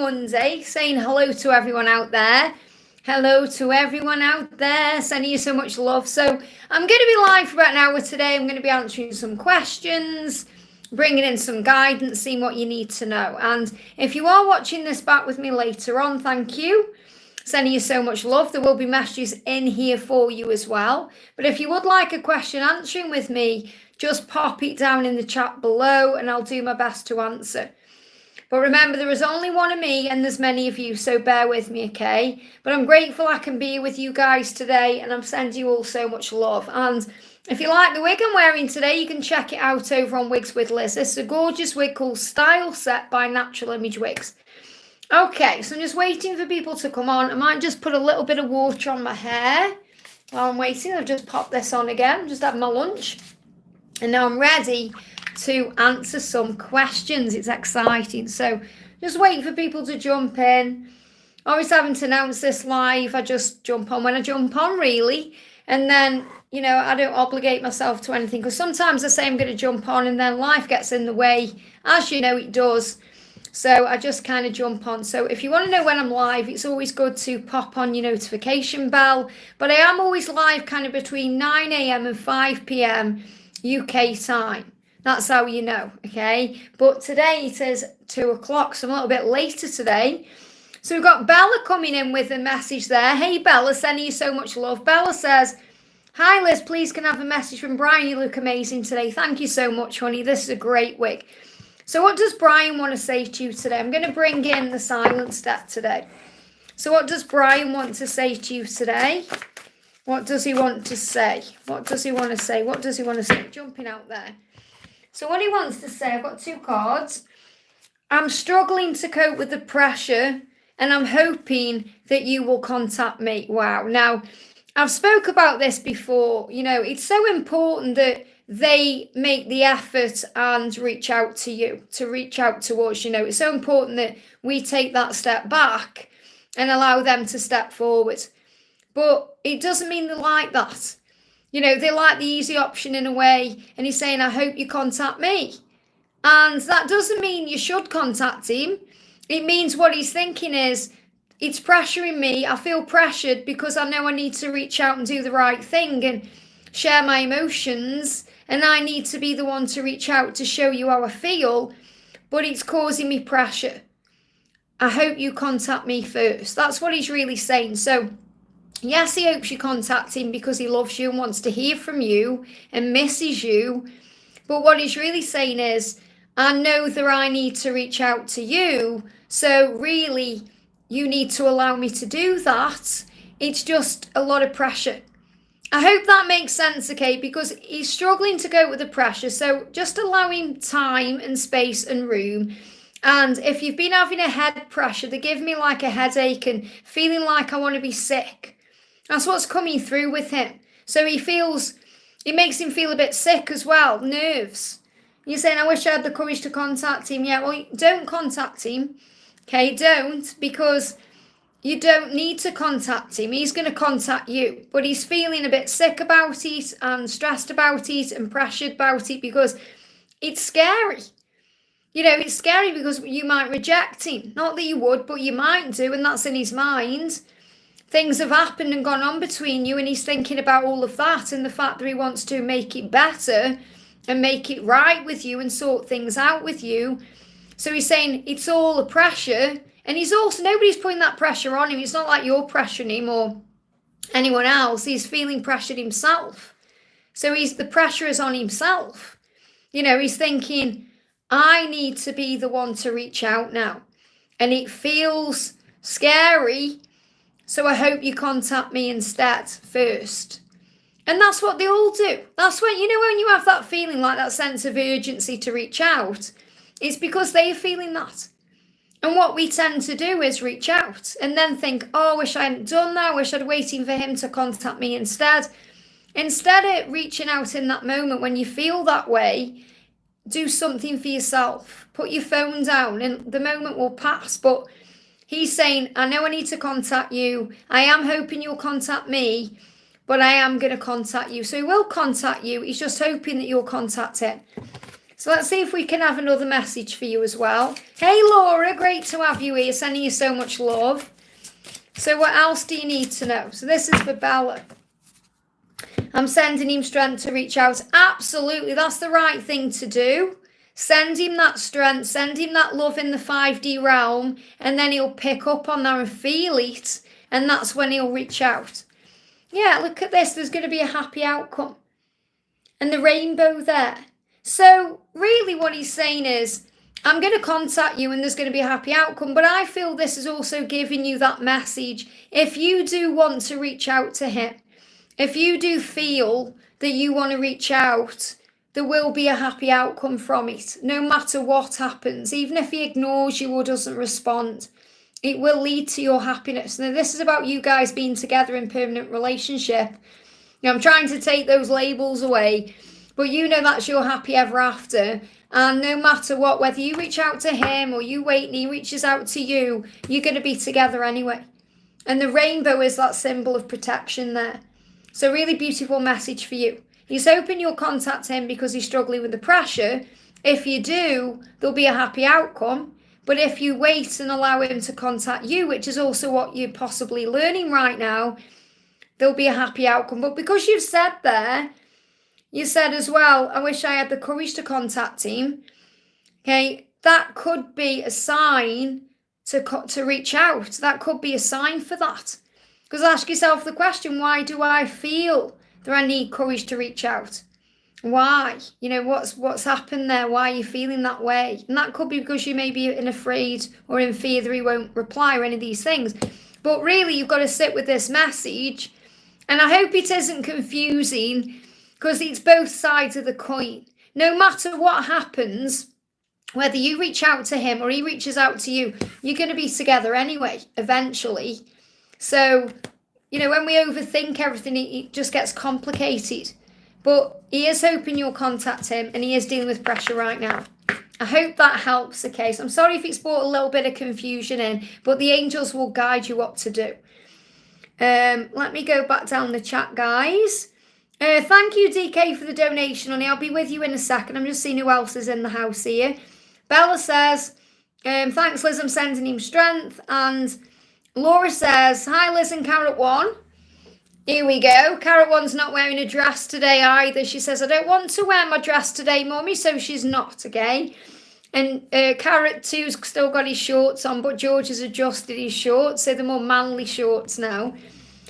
Monday, saying hello to everyone out there. Hello to everyone out there, sending you so much love. So I'm going to be live for about an hour today. I'm going to be answering some questions, bringing in some guidance, seeing what you need to know. And if you are watching this back with me later on, thank you. Sending you so much love. There will be messages in here for you as well. But if you would like a question answering with me, just pop it down in the chat below and I'll do my best to answer. But remember, there is only one of me and there's many of you, so bear with me, okay? But I'm grateful I can be with you guys today and I'm sending you all so much love. And if you like the wig I'm wearing today, you can check it out over on Wigs with Liz. This is a gorgeous wig called Style Set by Natural Image Wigs. Okay, so I'm just waiting for people to come on. I might just put a little bit of water on my hair while I'm waiting. I've just popped this on again, just had my lunch. And now I'm ready to answer some questions. It's exciting. So just waiting for people to jump in. Always having to announce this live. I just jump on when I jump on, really. And then, you know, I don't obligate myself to anything because sometimes I say I'm going to jump on and then life gets in the way. As you know, it does. So I just kind of jump on. So if you want to know when I'm live, it's always good to pop on your notification bell. But I am always live kind of between 9 a.m. and 5 p.m. UK time. That's how you know, okay? But today it is 2 o'clock, so I'm a little bit later today. So we've got Bella coming in with a message there. Hey, Bella, sending you so much love. Bella says, hi, Liz, please can I have a message from Brian? You look amazing today. Thank you so much, honey. This is a great wig. So what does Brian want to say to you today? I'm going to bring in the silent step today. So what does Brian want to say to you today? What does he want to say? What does he want to say? What does he want to say? Jumping out there. So what he wants to say, I've got 2 cards. I'm struggling to cope with the pressure and I'm hoping that you will contact me. Wow. Now, I've spoke about this before. You know, it's so important that they make the effort and reach out to you, to reach out to us. You know, it's so important that we take that step back and allow them to step forward. But it doesn't mean they like that. You know, they like the easy option in a way. And he's saying, I hope you contact me. And that doesn't mean you should contact him. It means what he's thinking is, it's pressuring me. I feel pressured because I know I need to reach out and do the right thing and share my emotions. And I need to be the one to reach out to show you how I feel. But it's causing me pressure. I hope you contact me first. That's what he's really saying. So yes, he hopes you contact him because he loves you and wants to hear from you and misses you. But what he's really saying is, I know that I need to reach out to you. So really, you need to allow me to do that. It's just a lot of pressure. I hope that makes sense, okay? Because he's struggling to cope with the pressure. So just allow him time and space and room. And if you've been having a head pressure, they give me like a headache and feeling like I want to be sick. That's what's coming through with him. So it makes him feel a bit sick as well, nerves. You're saying, I wish I had the courage to contact him. Yeah, well, don't contact him. Okay, don't, because you don't need to contact him. He's going to contact you. But he's feeling a bit sick about it and stressed about it and pressured about it because it's scary. You know, it's scary because you might reject him. Not that you would, but you might do, and that's in his mind. Things have happened and gone on between you and he's thinking about all of that and the fact that he wants to make it better and make it right with you and sort things out with you. So he's saying it's all a pressure and he's also, nobody's putting that pressure on him. It's not like you're pressuring him or anyone else. He's feeling pressured himself. So the pressure is on himself. You know, he's thinking, I need to be the one to reach out now. And it feels scary. So I hope you contact me instead first. And that's what they all do. That's when, you know, when you have that feeling, like that sense of urgency to reach out, it's because they're feeling that. And what we tend to do is reach out and then think, oh, I wish I hadn't done that. I wish I'd waiting for him to contact me instead. Instead of reaching out in that moment when you feel that way, do something for yourself. Put your phone down and the moment will pass. But he's saying, I know I need to contact you. I am hoping you'll contact me, but I am going to contact you. So he will contact you. He's just hoping that you'll contact him. So let's see if we can have another message for you as well. Hey, Laura, great to have you here. Sending you so much love. So what else do you need to know? So this is for Bella. I'm sending him strength to reach out. Absolutely, that's the right thing to do. Send him that strength, send him that love in the 5D realm, and then he'll pick up on that and feel it, and that's when he'll reach out. Yeah, look at this. There's going to be a happy outcome. And the rainbow there. So really what he's saying is, I'm going to contact you and there's going to be a happy outcome. But I feel this is also giving you that message. If you do want to reach out to him, if you do feel that you want to reach out, there will be a happy outcome from it. No matter what happens, even if he ignores you or doesn't respond, it will lead to your happiness. Now, this is about you guys being together in permanent relationship. I'm trying to take those labels away, but that's your happy ever after. And no matter what, whether you reach out to him or you wait and he reaches out to you, you're going to be together anyway. And the rainbow is that symbol of protection there. So really beautiful message for you. He's hoping you'll contact him because he's struggling with the pressure. If you do, there'll be a happy outcome. But if you wait and allow him to contact you, which is also what you're possibly learning right now, there'll be a happy outcome. But because you've said there, you said as well, I wish I had the courage to contact him. Okay, that could be a sign to reach out. That could be a sign for that. Because ask yourself the question, why do I feel that I need courage to reach out? Why? What's happened there? Why are you feeling that way? And that could be because you may be afraid or in fear that he won't reply or any of these things. But really, you've got to sit with this message. And I hope it isn't confusing, because it's both sides of the coin. No matter what happens, whether you reach out to him or he reaches out to you, you're going to be together anyway, eventually. So, when we overthink everything, it just gets complicated. But he is hoping you'll contact him, and he is dealing with pressure right now. I hope that helps, okay? So I'm sorry if it's brought a little bit of confusion in, but the angels will guide you what to do. Let me go back down the chat, guys. Thank you, DK, for the donation, honey. I'll be with you in a second. I'm just seeing who else is in the house here. Bella says, thanks, Liz. I'm sending him strength. And Laura says, hi, Liz and Carrot One. Here we go. Carrot One's not wearing a dress today either. She says, I don't want to wear my dress today, Mummy, so she's not, okay? And Carrot 2's still got his shorts on, but George has adjusted his shorts, so they're more manly shorts now.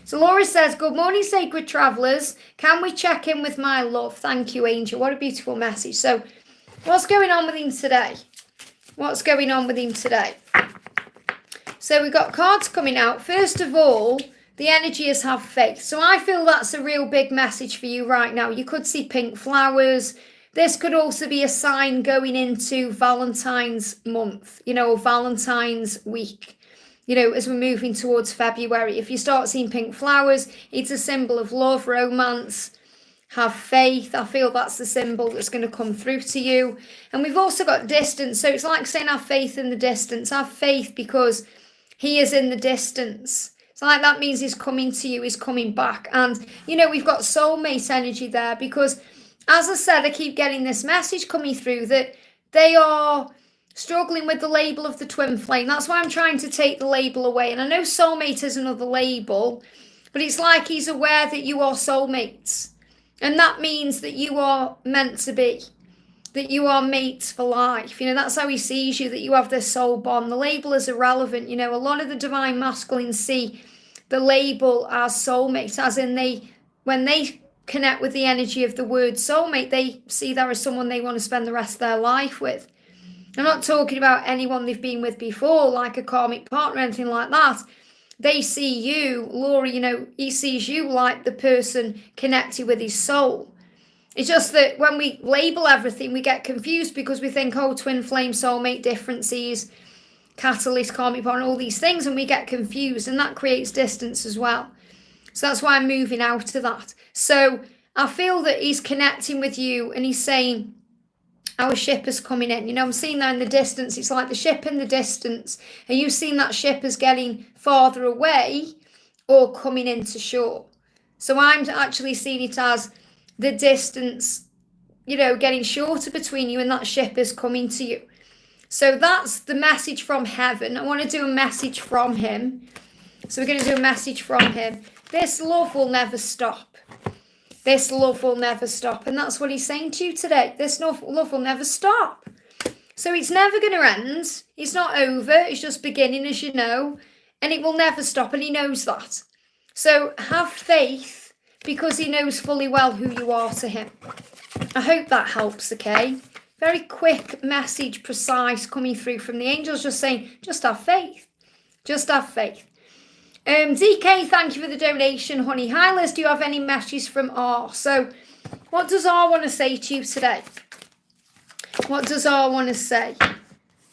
So Laura says, good morning, sacred travellers. Can we check in with my love? Thank you, Angel. What a beautiful message. So what's going on with him today? What's going on with him today? So we've got cards coming out. First of all, the energy is have faith. So I feel that's a real big message for you right now. You could see pink flowers. This could also be a sign going into Valentine's month, or Valentine's week, as we're moving towards February. If you start seeing pink flowers, it's a symbol of love, romance, have faith. I feel that's the symbol that's going to come through to you. And we've also got distance. So it's like saying have faith in the distance. Have faith because he is in the distance. So like that means he's coming to you, he's coming back. And, we've got soulmate energy there because, as I said, I keep getting this message coming through that they are struggling with the label of the twin flame. That's why I'm trying to take the label away. And I know soulmate is another label, but it's like he's aware that you are soulmates. And that means that you are meant to be, that you are mates for life. That's how he sees you, that you have this soul bond. The label is irrelevant. A lot of the divine masculines see the label as soulmate, as in when they connect with the energy of the word soulmate, they see that as someone they want to spend the rest of their life with. I'm not talking about anyone they've been with before, like a karmic partner or anything like that. They see you, Laura, he sees you like the person connected with his soul. It's just that when we label everything, we get confused because we think, twin flame, soulmate, differences, catalyst, karmic partner, all these things, and we get confused, and that creates distance as well. So that's why I'm moving out of that. So I feel that he's connecting with you and he's saying, our ship is coming in. I'm seeing that in the distance. It's like the ship in the distance. Are you seeing that ship as getting farther away or coming into shore? So I'm actually seeing it as the distance getting shorter between you, and that ship is coming to you. So that's the message from heaven. I want to do a message from him. So we're going to do a message from him. This love will never stop. This love will never stop. And that's what he's saying to you today. This love will never stop. So it's never going to end. It's not over. It's just beginning, as you know. And it will never stop. And he knows that. So have faith, because he knows fully well who you are to him. I hope that helps, okay? Very quick message, precise, coming through from the angels, just saying, just have faith. Just have faith. DK, thank you for the donation, honey. Hi, Liz, do you have any messages from R? So what does R want to say to you today? What does R want to say?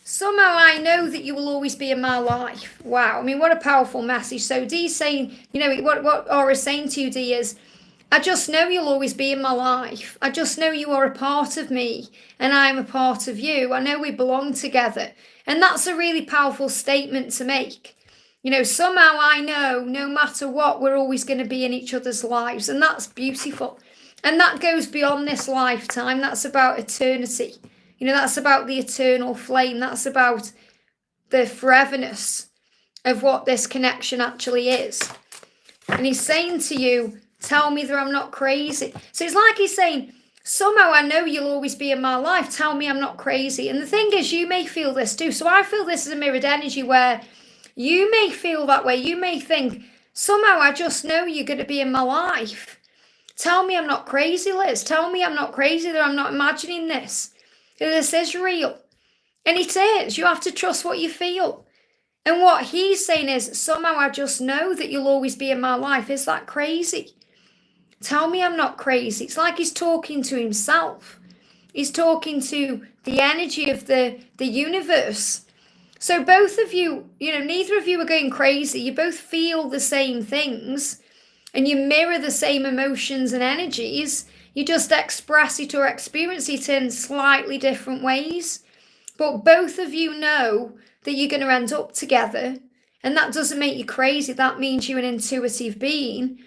Somehow I know that you will always be in my life. Wow, I mean, what a powerful message. So D's saying, what R is saying to you, D, is, I just know you'll always be in my life. I just know you are a part of me and I'm a part of you. I know we belong together. And that's a really powerful statement to make. Somehow I know no matter what, we're always going to be in each other's lives. And that's beautiful. And that goes beyond this lifetime. That's about eternity. That's about the eternal flame. That's about the foreverness of what this connection actually is. And he's saying to you, tell me that I'm not crazy. So it's like he's saying, somehow I know you'll always be in my life. Tell me I'm not crazy. And the thing is, you may feel this too. So I feel this is a mirrored energy where you may feel that way. You may think, somehow I just know you're going to be in my life. Tell me I'm not crazy, Liz. Tell me I'm not crazy, that I'm not imagining this. That this is real. And it is. You have to trust what you feel. And what he's saying is, somehow I just know that you'll always be in my life. Is that crazy? Tell me I'm not crazy. It's like he's talking to himself. He's talking to the energy of the universe. So both of you, neither of you are going crazy. You both feel the same things and you mirror the same emotions and energies. You just express it or experience it in slightly different ways. But both of you know that you're going to end up together. And that doesn't make you crazy. That means you're an intuitive being.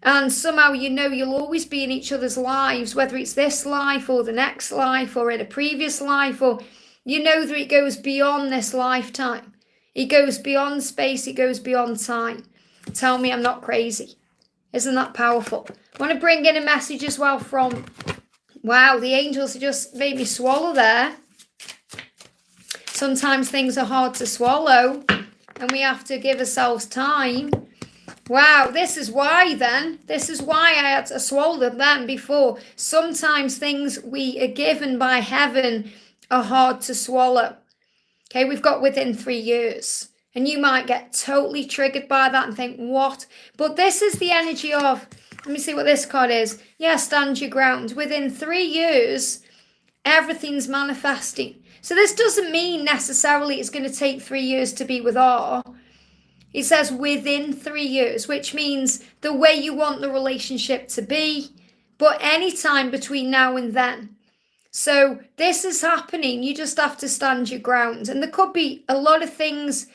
And somehow you'll always be in each other's lives, whether it's this life or the next life or in a previous life, or that it goes beyond this lifetime. It goes beyond space. It goes beyond time. Tell me I'm not crazy. Isn't that powerful? I want to bring in a message as well from, wow, the angels just made me swallow there. Sometimes things are hard to swallow and we have to give ourselves time. Wow, this is why then. This is why I had to swallow them then before. Sometimes things we are given by heaven are hard to swallow. Okay, we've got within 3 years. And you might get totally triggered by that and think, what? But this is the energy of, let me see what this card is. Yeah, stand your ground. Within 3 years, everything's manifesting. So this doesn't mean necessarily it's going to take 3 years to be with R. It says within 3 years, which means the way you want the relationship to be, but any time between now and then. So this is happening. You just have to stand your ground. And there could be a lot of things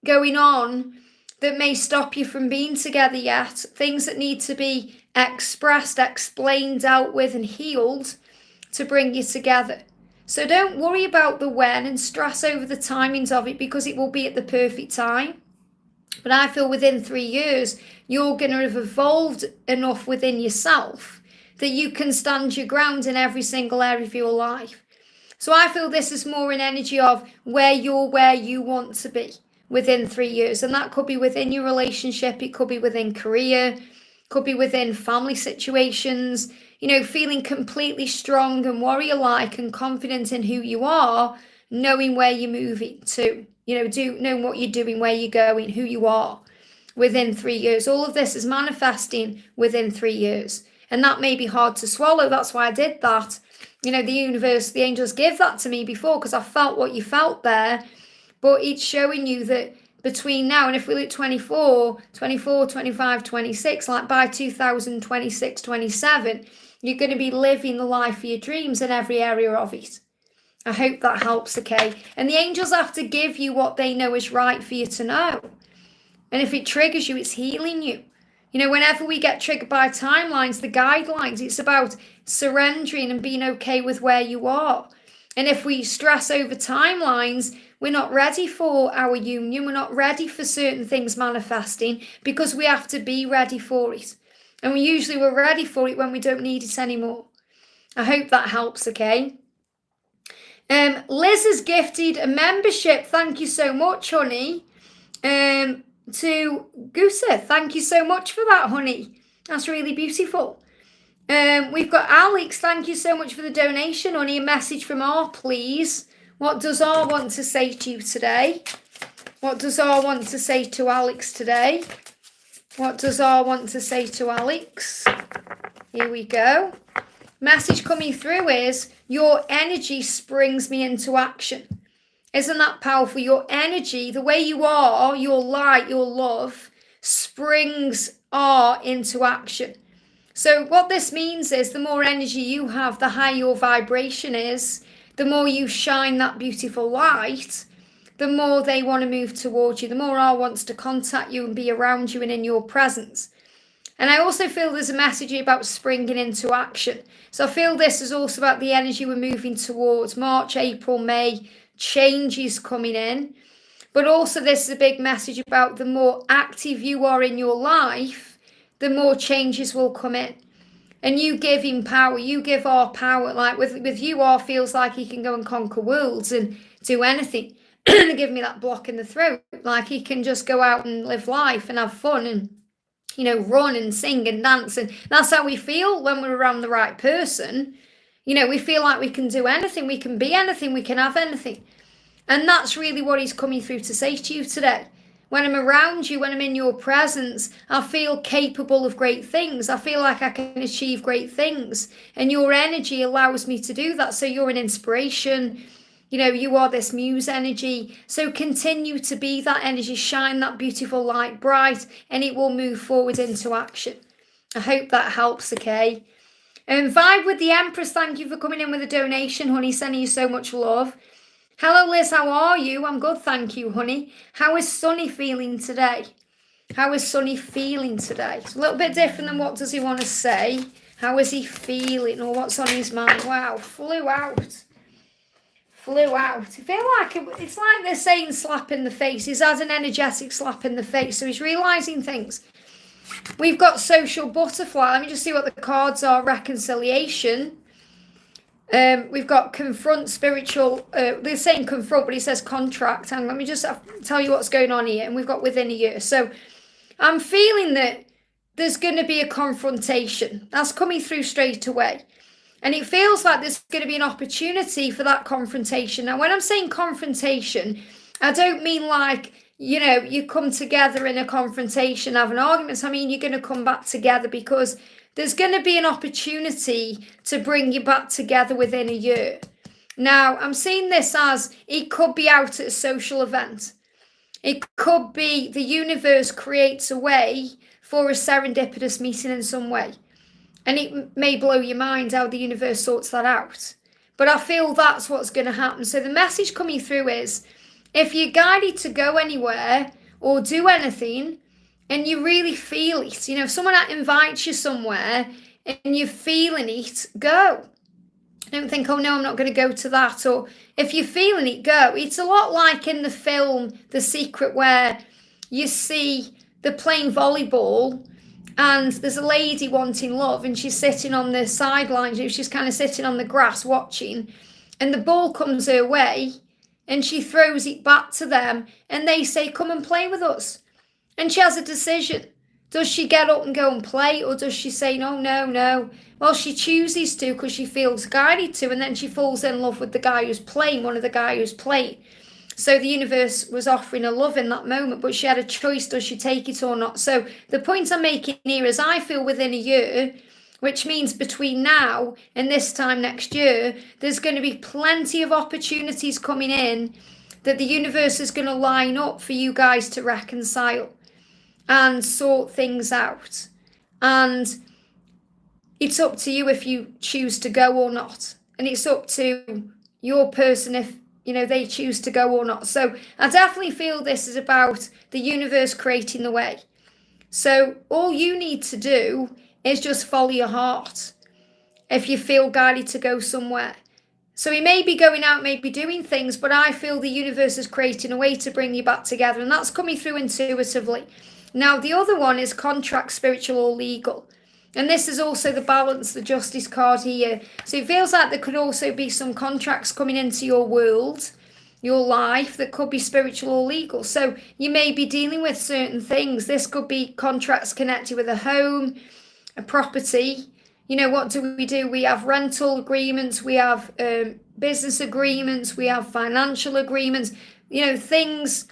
going on that may stop you from being together yet. Things that need to be expressed, explained, dealt with and healed to bring you together. So don't worry about the when and stress over the timings of it, because it will be at the perfect time. But I feel within 3 years, you're going to have evolved enough within yourself that you can stand your ground in every single area of your life. So I feel this is more an energy of where you want to be within 3 years. And that could be within your relationship. It could be within career, could be within family situations, feeling completely strong and warrior-like and confident in who you are, knowing where you're moving to, knowing what you're doing, where you're going, who you are within 3 years. All of this is manifesting within 3 years. And that may be hard to swallow. That's why I did that. The universe, the angels give that to me before, because I felt what you felt there. But it's showing you that between now and if we look 24, 25, 26, like by 2026, 27, you're going to be living the life of your dreams in every area of it. I hope that helps, okay? And the angels have to give you what they know is right for you to know. And if it triggers you, it's healing you. Whenever we get triggered by timelines, the guidelines, it's about surrendering and being okay with where you are. And if we stress over timelines, we're not ready for our union. We're not ready for certain things manifesting because we have to be ready for it. And we're ready for it when we don't need it anymore. I hope that helps, okay? Liz has gifted a membership. Thank you so much, honey. To Gusa. Thank you so much for that, honey. That's really beautiful. We've got Alex. Thank you so much for the donation, honey. A message from R, please. What does R want to say to you today? What does R want to say to Alex today? What does R want to say to Alex? Here we go. Message coming through is, your energy springs me into action. Isn't that powerful? Your energy, the way you are, your light, your love, springs R into action. So what this means is the more energy you have, the higher your vibration is, the more you shine that beautiful light, the more they want to move towards you, the more R wants to contact you and be around you and in your presence. And I also feel there's a message about springing into action. So I feel this is also about the energy we're moving towards. March, April, May, changes coming in. But also this is a big message about the more active you are in your life, the more changes will come in. And you give him power, you give R power. Like with you, R feels like he can go and conquer worlds and do anything. Give me that block in the throat. Like he can just go out and live life and have fun and run and sing and dance. And that's how we feel when we're around the right person. We feel like we can do anything, we can be anything, we can have anything. And that's really what he's coming through to say to you today. When I'm around you, when I'm in your presence, I feel capable of great things. I feel like I can achieve great things. And your energy allows me to do that. So you're an inspiration. You are this muse energy. So continue to be that energy, shine that beautiful light bright, and it will move forward into action. I hope that helps, okay? Vibe with the Empress, thank you for coming in with a donation, honey. Sending you so much love. Hello, Liz, how are you? I'm good, thank you, honey. How is Sunny feeling today? How is Sunny feeling today? It's a little bit different than what does he want to say. How is he feeling, or what's on his mind? Wow, flew out. I feel like it's like they're saying slap in the face. He's had an energetic slap in the face, so he's realising things. We've got social butterfly. Let me just see what the cards are. Reconciliation. We've got confront, spiritual. They're saying confront, but he says contract. And let me just tell you what's going on here. And we've got within a year. So I'm feeling that there's going to be a confrontation. That's coming through straight away. And it feels like there's going to be an opportunity for that confrontation. Now, when I'm saying confrontation, I don't mean like, you come together in a confrontation, have an argument. I mean, you're going to come back together because there's going to be an opportunity to bring you back together within a year. Now, I'm seeing this as it could be out at a social event. It could be the universe creates a way for a serendipitous meeting in some way. And it may blow your mind how the universe sorts that out. But I feel that's what's going to happen. So the message coming through is, if you're guided to go anywhere or do anything and you really feel it, if someone invites you somewhere and you're feeling it, go. Don't think, oh no, I'm not going to go to that. Or if you're feeling it, go. It's a lot like in the film The Secret, where you see they're playing volleyball and there's a lady wanting love and she's sitting on the sidelines. She's kind of sitting on the grass watching, and the ball comes her way and she throws it back to them and they say, come and play with us. And she has a decision. Does she get up and go and play, or does she say, no? Well, she chooses to because she feels guided to, and then she falls in love with the guy who's playing, one of the guy who's playing. So the universe was offering her love in that moment, but she had a choice, does she take it or not? So the point I'm making here is, I feel within a year, which means between now and this time next year, there's going to be plenty of opportunities coming in that the universe is going to line up for you guys to reconcile and sort things out. And it's up to you if you choose to go or not. And it's up to your person if, they choose to go or not. So I definitely feel this is about the universe creating the way. So all you need to do is just follow your heart if you feel guided to go somewhere. So he may be going out, maybe doing things, but I feel the universe is creating a way to bring you back together, and that's coming through intuitively. Now, the other one is contract, spiritual or legal. And this is also the balance, the justice card here. So it feels like there could also be some contracts coming into your world, your life, that could be spiritual or legal. So you may be dealing with certain things. This could be contracts connected with a home, a property. You know, what do? We have rental agreements, we have business agreements, we have financial agreements, you know, things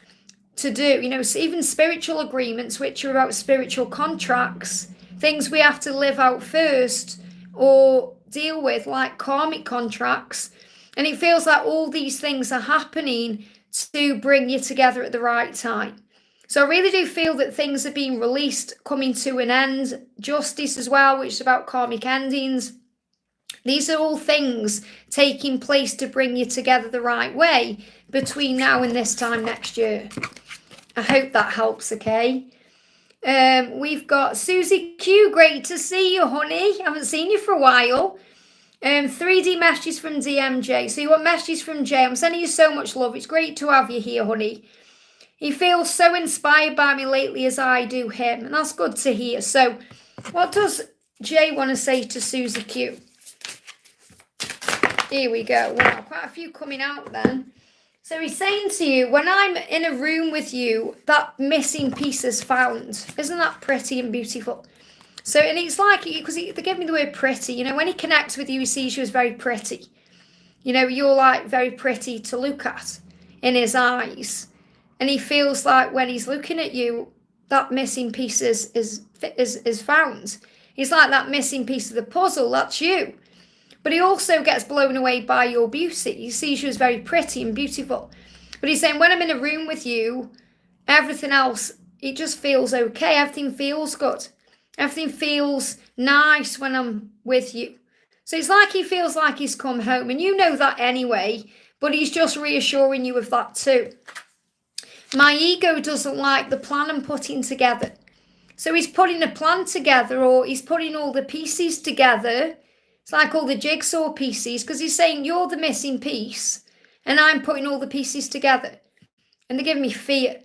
to do, you know, so even spiritual agreements, which are about spiritual contracts, things we have to live out first or deal with, like karmic contracts. And it feels like all these things are happening to bring you together at the right time. So I really do feel that things are being released, coming to an end. Justice as well, which is about karmic endings. These are all things taking place to bring you together the right way between now and this time next year. I hope that helps, okay? We've got Susie Q. Great to see you, honey. I haven't seen you for a while. 3D messages from DMJ. So you want messages from Jay. I'm sending you so much love. It's great to have you here, honey. He feels so inspired by me lately as I do him. And that's good to hear. So what does Jay want to say to Susie Q? Here we go. Wow, quite a few coming out then. So he's saying to you, when I'm in a room with you, that missing piece is found. Isn't that pretty and beautiful? So, and it's like, because they give me the word pretty, you know, when he connects with you, he sees you as very pretty. You know, you're like very pretty to look at in his eyes. And he feels like when he's looking at you, that missing piece is found. He's like that missing piece of the puzzle, that's you. But he also gets blown away by your beauty. He sees you as very pretty and beautiful. But he's saying, when I'm in a room with you, everything else, it just feels okay. Everything feels good. Everything feels nice when I'm with you. So it's like he feels like he's come home. And you know that anyway. But he's just reassuring you of that too. My ego doesn't like the plan I'm putting together. So he's putting a plan together, or he's putting all the pieces together. It's like all the jigsaw pieces, because he's saying you're the missing piece and I'm putting all the pieces together. And they're giving me fear.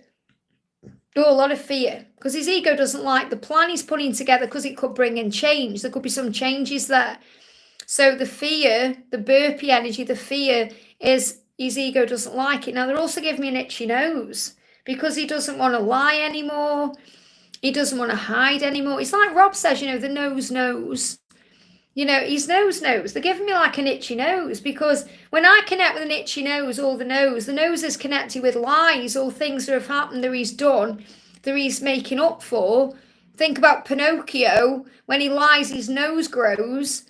Oh, a lot of fear, because his ego doesn't like the plan he's putting together, because it could bring in change. There could be some changes there. So the fear, the burpee energy, the fear is his ego doesn't like it. Now, they're also giving me an itchy nose, because he doesn't want to lie anymore. He doesn't want to hide anymore. It's like Rob says, you know, the nose knows. You know, his nose knows. They're giving me like an itchy nose, because when I connect with an itchy nose, or the nose is connected with lies or things that have happened that he's done, that he's making up for. Think about Pinocchio. When he lies, his nose grows.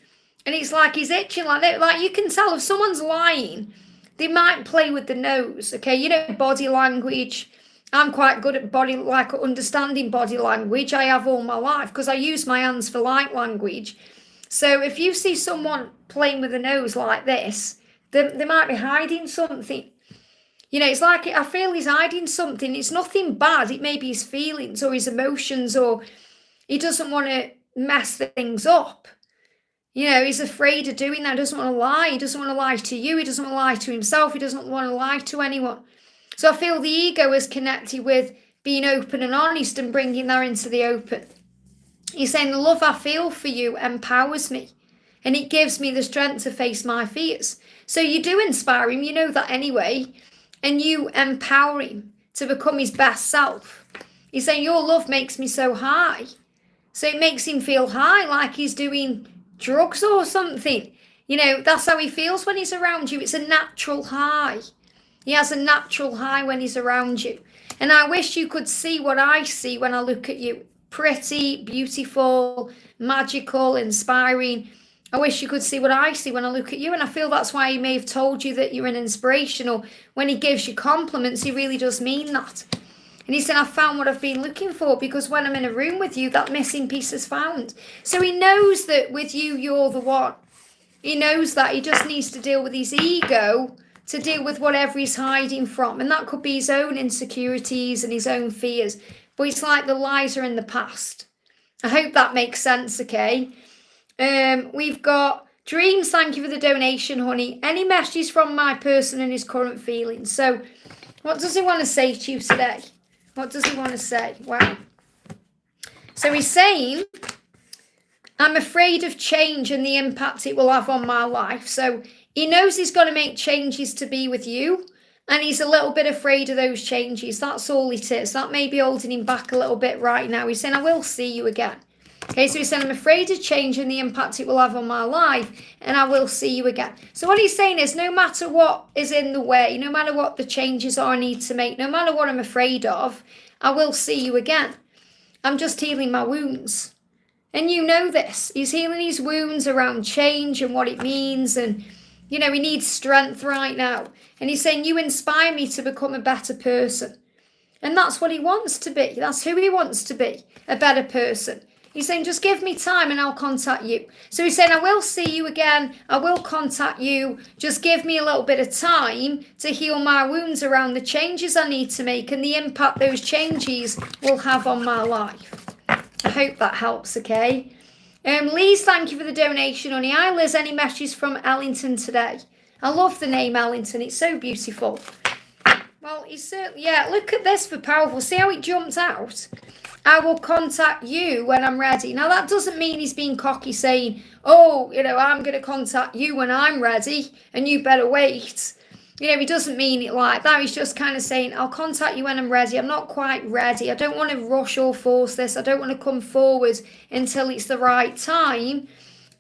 And it's like he's itching like that. Like, you can tell if someone's lying, they might play with the nose, okay? You know, body language. I'm quite good at understanding body language. I have all my life, because I use my hands for light language. So if you see someone playing with the nose like this, they might be hiding something. You know, it's like, I feel he's hiding something. It's nothing bad. It may be his feelings or his emotions, or he doesn't want to mess things up. You know, he's afraid of doing that. He doesn't want to lie. He doesn't want to lie to you. He doesn't want to lie to himself. He doesn't want to lie to anyone. So I feel the ego is connected with being open and honest and bringing that into the open. He's saying the love I feel for you empowers me, and it gives me the strength to face my fears. So you do inspire him, you know that anyway, and you empower him to become his best self. He's saying your love makes me so high. So it makes him feel high, like he's doing drugs or something. You know, that's how he feels when he's around you. It's a natural high. He has a natural high when he's around you. And I wish you could see what I see when I look at you. Pretty, beautiful, magical, inspiring. I wish you could see what I see when I look at you. And I feel that's why he may have told you that you're an inspiration, or when he gives you compliments, he really does mean that. And he said, I found what I've been looking for, because when I'm in a room with you, that missing piece is found. So he knows that with you, you're the one. He knows that. He just needs to deal with his ego, to deal with whatever he's hiding from. And that could be his own insecurities and his own fears. but it's like the lies are in the past. I hope that makes sense, okay? We've got Dreams, thank you for the donation, honey. Any messages from my person and his current feelings? So, what does he want to say to you today? What does he want to say? Wow. So he's saying, I'm afraid of change and the impact it will have on my life. So he knows he's got to make changes to be with you, and he's a little bit afraid of those changes. That's all it is. That may be holding him back a little bit right now. He's saying, I will see you again. Okay, so he's saying, I'm afraid of change and the impact it will have on my life, and I will see you again. So what he's saying is, no matter what is in the way, no matter what the changes are I need to make, no matter what I'm afraid of, I will see you again. I'm just healing my wounds. And you know this. He's healing his wounds around change and what it means. And, you know, he needs strength right now. And he's saying, you inspire me to become a better person. And that's what he wants to be. That's who he wants to be, a better person. He's saying, just give me time and I'll contact you. So he's saying, I will see you again. I will contact you. Just give me a little bit of time to heal my wounds around the changes I need to make and the impact those changes will have on my life. I hope that helps, okay? Liz, thank you for the donation, honey. Hi, Liz. Any messages from Ellington today? I love the name Ellington. It's so beautiful. Well, he's certainly, yeah, look at this for powerful. See how it jumped out? I will contact you when I'm ready. Now, that doesn't mean he's being cocky saying, oh, you know, I'm going to contact you when I'm ready and you better wait. You know, he doesn't mean it like that. He's just kind of saying, I'll contact you when I'm ready. I'm not quite ready. I don't want to rush or force this. I don't want to come forward until it's the right time.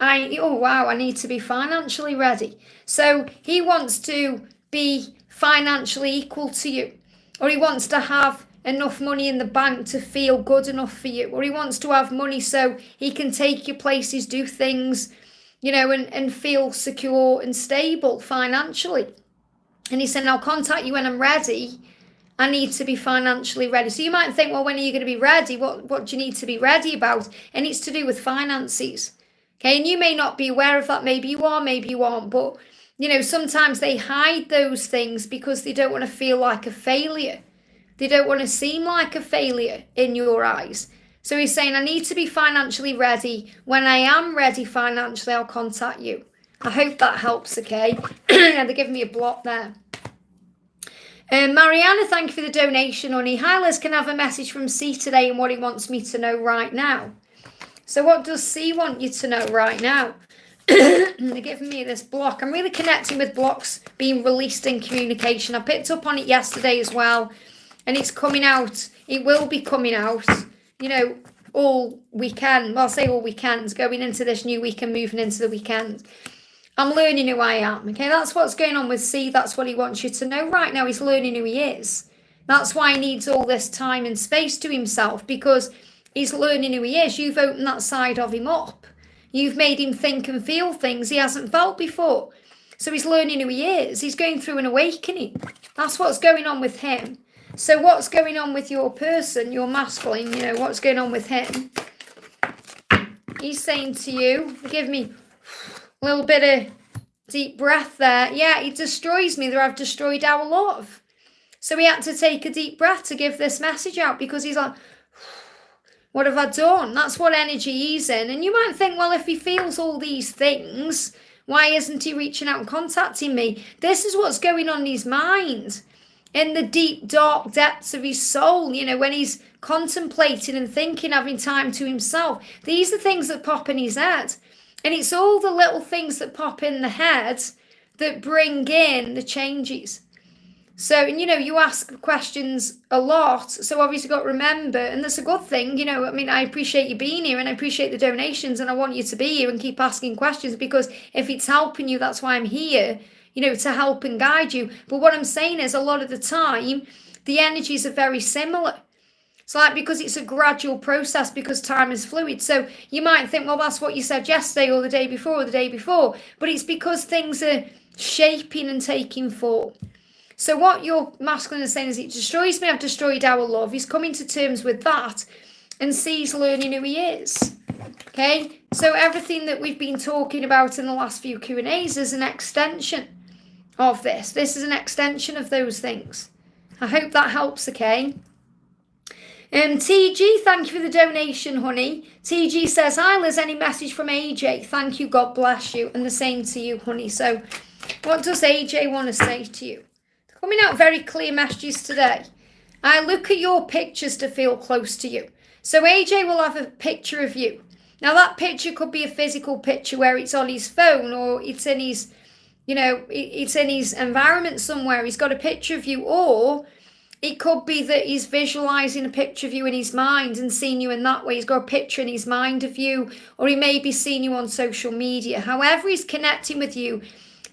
I need to be financially ready. So he wants to be financially equal to you, or he wants to have enough money in the bank to feel good enough for you, or he wants to have money so he can take you places, do things, you know, and feel secure and stable financially. And he said, I'll contact you when I'm ready. I need to be financially ready. So you might think, well, when are you going to be ready? What do you need to be ready about? And it's to do with finances. Okay, and you may not be aware of that. Maybe you are, maybe you aren't. But, you know, sometimes they hide those things because they don't want to feel like a failure. They don't want to seem like a failure in your eyes. So he's saying, I need to be financially ready. When I am ready financially, I'll contact you. I hope that helps, okay? Yeah, they're giving me a block there. Mariana, thank you for the donation, honey. Hi, Liz, can I have a message from C today and what he wants me to know right now? So what does C want you to know right now? They're giving me this block. I'm really connecting with blocks being released in communication. I picked up on it yesterday as well. And it's coming out. It will be coming out, you know, all weekend. Well, I'll say all weekends, going into this new week and moving into the weekend. I'm learning who I am, okay? That's what's going on with C. That's what he wants you to know right now. He's learning who he is. That's why he needs all this time and space to himself, because he's learning who he is. You've opened that side of him up. You've made him think and feel things he hasn't felt before. So he's learning who he is. He's going through an awakening. That's what's going on with him. So what's going on with your person, your masculine, you know, what's going on with him? He's saying to you, give me a little bit of deep breath there. Yeah, he destroys me. I've destroyed our love. So he had to take a deep breath to give this message out, because he's like, what have I done? That's what energy he's in. And you might think, well, if he feels all these things, why isn't he reaching out and contacting me? This is what's going on in his mind. In the deep, dark depths of his soul, you know, when he's contemplating and thinking, having time to himself. These are things that pop in his head. And it's all the little things that pop in the head that bring in the changes. So, and you know, you ask questions a lot. So obviously got to remember, and that's a good thing, you know, I mean, I appreciate you being here and I appreciate the donations and I want you to be here and keep asking questions, because if it's helping you, that's why I'm here. You know, to help and guide you. But what I'm saying is, a lot of the time, the energies are very similar. It's like, because it's a gradual process, because time is fluid. So you might think, well, that's what you said yesterday or the day before or the day before. But it's because things are shaping and taking form. So what your masculine is saying is, it destroys me, I've destroyed our love. He's coming to terms with that and sees learning who he is. Okay? So everything that we've been talking about in the last few Q&As is an extension of this. This is an extension of those things. I hope that helps, okay? TG, thank you for the donation, honey. TG says, hi Liz, any message from AJ? Thank you, God bless you. And the same to you, honey. So what does AJ want to say to you? Coming out very clear messages today. I look at your pictures to feel close to you. So AJ will have a picture of you. Now that picture could be a physical picture where it's on his phone or it's in his, it's in his environment somewhere. He's got a picture of you, or it could be that he's visualizing a picture of you in his mind and seeing you in that way. He's got a picture in his mind of you, or he may be seeing you on social media. However he's connecting with you,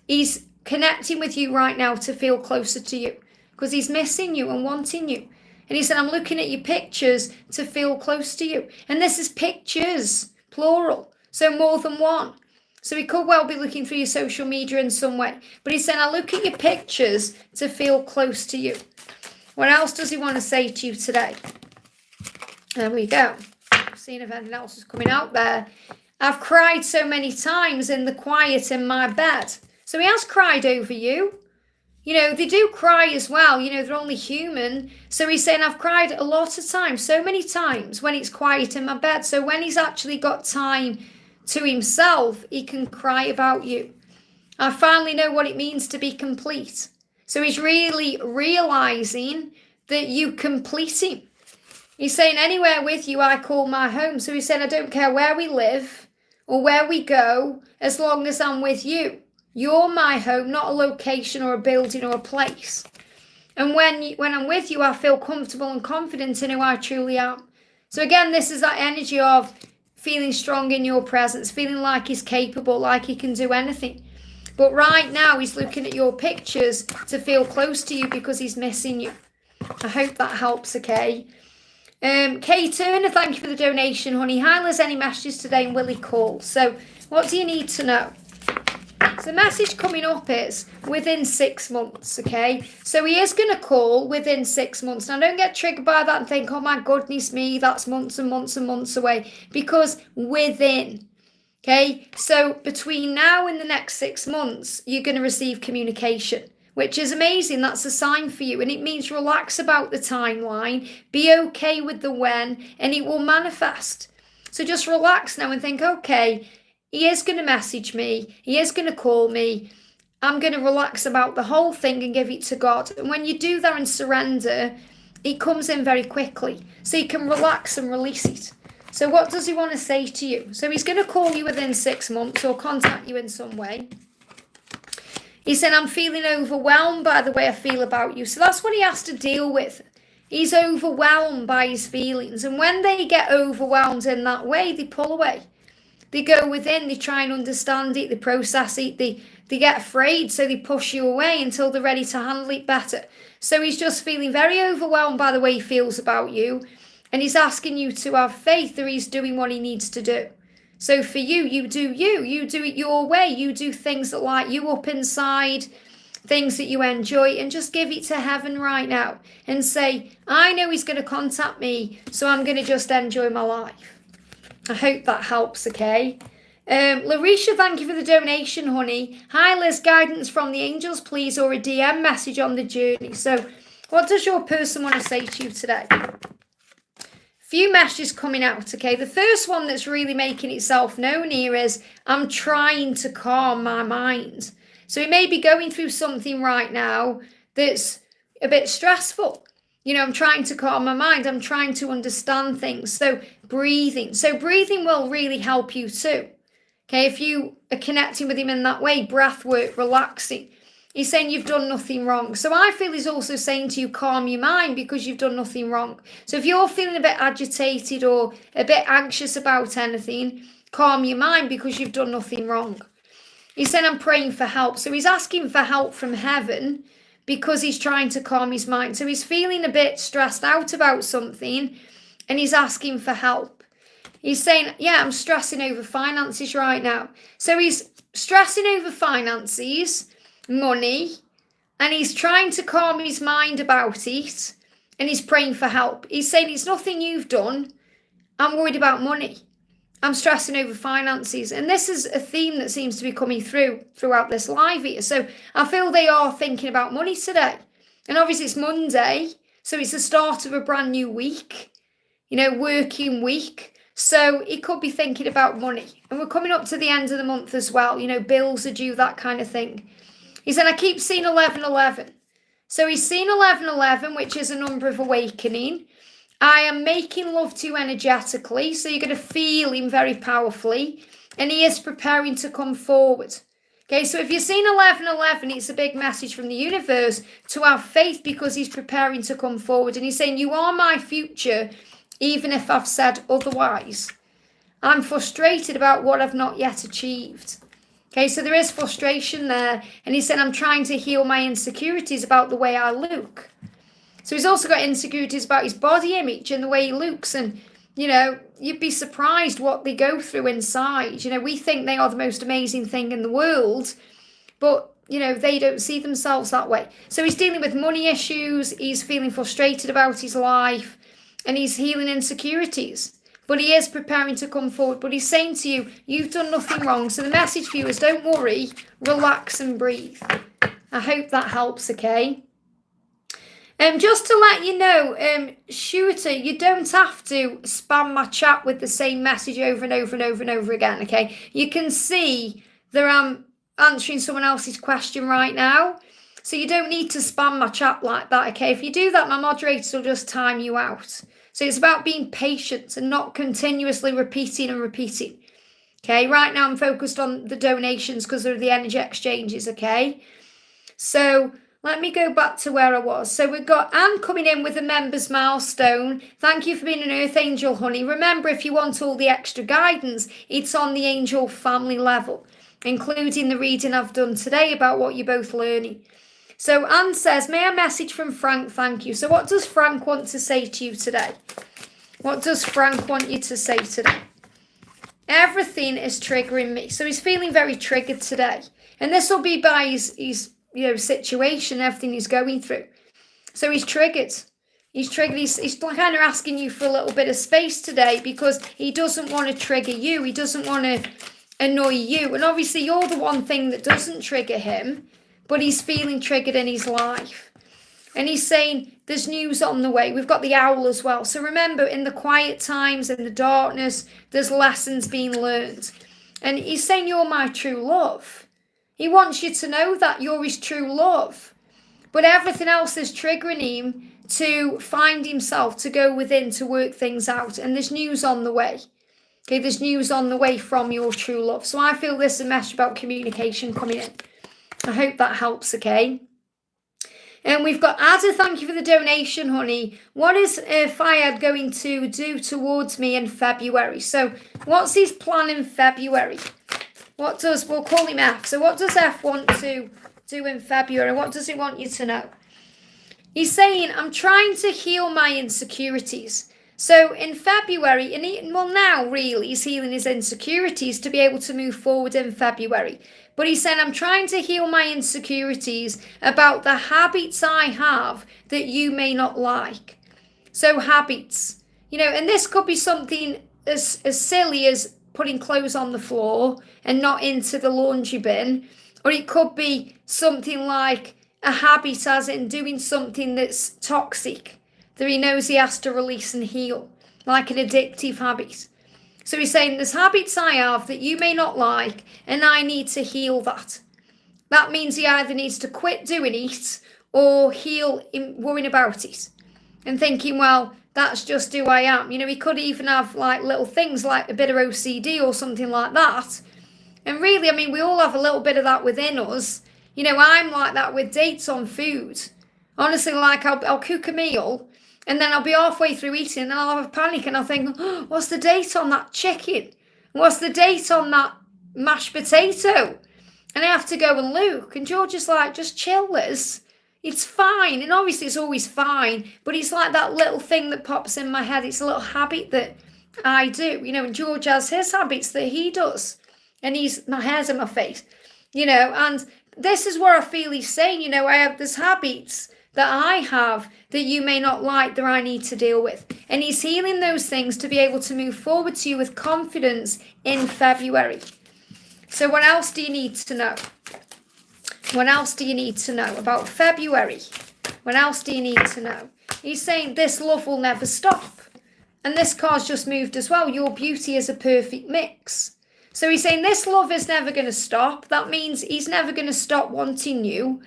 he's connecting with you right now to feel closer to you because he's missing you and wanting you. And he said, I'm looking at your pictures to feel close to you. And this is pictures, plural, so more than one. So he could well be looking through your social media in some way. But he said, I look at your pictures to feel close to you. What else does he want to say to you today? There we go. Seeing if anything else is coming out there. I've cried so many times in the quiet in my bed. So he has cried over you. They do cry as well. They're only human. So he's saying, I've cried a lot of times, so many times when it's quiet in my bed. So when he's actually got time to himself, he can cry about you. I finally know what it means to be complete. So he's really realizing that you complete him. He's saying, anywhere with you, I call my home. So he's saying, I don't care where we live or where we go, as long as I'm with you. You're my home, not a location or a building or a place. And when I'm with you, I feel comfortable and confident in who I truly am. So again, this is that energy of feeling strong in your presence, feeling like he's capable, like he can do anything. But right now, he's looking at your pictures to feel close to you because he's missing you. I hope that helps, okay? Kay Turner, thank you for the donation, honey. Hi, Liz, any messages today and will he call? So what do you need to know? So the message coming up is within 6 months, okay? So he is going to call within 6 months. Now, don't get triggered by that and think, oh my goodness me, that's months and months and months away. Because within... Okay, so between now and the next 6 months, you're going to receive communication, which is amazing. That's a sign for you. And it means relax about the timeline, be okay with the when, and it will manifest. So just relax now and think, okay, he is going to message me. He is going to call me. I'm going to relax about the whole thing and give it to God. And when you do that and surrender, it comes in very quickly. So you can relax and release it. So what does he want to say to you? So he's going to call you within 6 months or contact you in some way. He said, I'm feeling overwhelmed by the way I feel about you. So that's what he has to deal with. He's overwhelmed by his feelings. And when they get overwhelmed in that way, they pull away. They go within, they try and understand it, they process it, they get afraid, so they push you away until they're ready to handle it better. So he's just feeling very overwhelmed by the way he feels about you. And he's asking you to have faith that he's doing what he needs to do. So for you, you do it your way. You do things that light you up inside, things that you enjoy, and just give it to heaven right now. And say, I know he's going to contact me, so I'm going to just enjoy my life. I hope that helps, okay? Larisha, thank you for the donation, honey. Hi, Liz, guidance from the angels, please, or a DM message on the journey. So what does your person want to say to you today? Few messages coming out, okay? The first one that's really making itself known here is, I'm trying to calm my mind. So he may be going through something right now that's a bit stressful. I'm trying to calm my mind. I'm trying to understand things. So breathing. So breathing will really help you too. Okay, if you are connecting with him in that way, breath work, relaxing. He's saying you've done nothing wrong. So I feel he's also saying to you, calm your mind because you've done nothing wrong. So if you're feeling a bit agitated or a bit anxious about anything, calm your mind because you've done nothing wrong. He's saying, I'm praying for help. So he's asking for help from heaven because he's trying to calm his mind. So he's feeling a bit stressed out about something and he's asking for help. He's saying, yeah, I'm stressing over finances right now. So he's stressing over finances, money, and he's trying to calm his mind about it, and he's praying for help. He's saying, it's nothing you've done. I'm worried about money. I'm stressing over finances. And this is a theme that seems to be coming throughout this live here. So I feel they are thinking about money today. And obviously it's Monday, so it's the start of a brand new week. working week. So he could be thinking about money. And we're coming up to the end of the month as well. Bills are due, that kind of thing. He said, I keep seeing 1111. So he's seen 1111, which is a number of awakening. I am making love to you energetically. So you're going to feel him very powerfully. And he is preparing to come forward. Okay, so if you're seeing 1111, it's a big message from the universe to have faith, because he's preparing to come forward. And he's saying, you are my future, even if I've said otherwise. I'm frustrated about what I've not yet achieved. Okay, so there is frustration there. And he said, I'm trying to heal my insecurities about the way I look. So he's also got insecurities about his body image and the way he looks. And, you'd be surprised what they go through inside. We think they are the most amazing thing in the world. But, they don't see themselves that way. So he's dealing with money issues. He's feeling frustrated about his life. And he's healing insecurities. But he is preparing to come forward. But he's saying to you, you've done nothing wrong. So the message for you is, don't worry, relax and breathe. I hope that helps, okay? Just to let you know, Shooter, you don't have to spam my chat with the same message over and over and over and over again, okay? You can see that I'm answering someone else's question right now. So you don't need to spam my chat like that, okay? If you do that, my moderators will just time you out. So it's about being patient and not continuously repeating and repeating. Okay, right now I'm focused on the donations because of the energy exchanges, okay? So let me go back to where I was. So we've got Anne coming in with a members milestone. Thank you for being an Earth Angel, honey. Remember, if you want all the extra guidance, it's on the angel family level, including the reading I've done today about what you're both learning. So Anne says, may I message from Frank? Thank you. So what does Frank want to say to you today? What does Frank want you to say today? Everything is triggering me. So he's feeling very triggered today. And this will be by his situation, everything he's going through. So he's triggered. He's triggered. He's kind of asking you for a little bit of space today because he doesn't want to trigger you. He doesn't want to annoy you. And obviously you're the one thing that doesn't trigger him. But he's feeling triggered in his life. And he's saying there's news on the way. We've got the owl as well. So remember, in the quiet times, in the darkness, there's lessons being learned. And he's saying you're my true love. He wants you to know that you're his true love. But everything else is triggering him to find himself, to go within, to work things out. And there's news on the way. Okay, there's news on the way from your true love. So I feel this is a message about communication coming in. I hope that helps, okay? And we've got Ada, thank you for the donation, honey. What is Fayed going to do towards me in February? So what's his plan in February? We'll call him F. So what does F want to do in February? What does he want you to know? He's saying, I'm trying to heal my insecurities. So in February, now really, he's healing his insecurities to be able to move forward in February. But he said, I'm trying to heal my insecurities about the habits I have that you may not like. So habits, and this could be something as silly as putting clothes on the floor and not into the laundry bin. Or it could be something like a habit as in doing something that's toxic, that he knows he has to release and heal, like an addictive habit. So he's saying there's habits I have that you may not like, and I need to heal that. That means he either needs to quit doing it or heal in worrying about it and thinking, well, that's just who I am. He could even have like little things like a bit of OCD or something like that. And really, we all have a little bit of that within us. I'm like that with dates on food. Honestly, like I'll cook a meal and then I'll be halfway through eating and I'll have a panic and I'll think, oh, what's the date on that chicken? What's the date on that mashed potato? And I have to go and look. And George is like, just chill, Liz. It's fine. And obviously it's always fine. But it's like that little thing that pops in my head. It's a little habit that I do. And George has his habits that he does. And my hair's in my face. And this is where I feel he's saying, I have these habits that I have that you may not like that I need to deal with. And he's healing those things to be able to move forward to you with confidence in February. So what else do you need to know? What else do you need to know about February? What else do you need to know? He's saying this love will never stop. And this card's just moved as well. Your beauty is a perfect mix. So he's saying this love is never going to stop. That means he's never going to stop wanting you,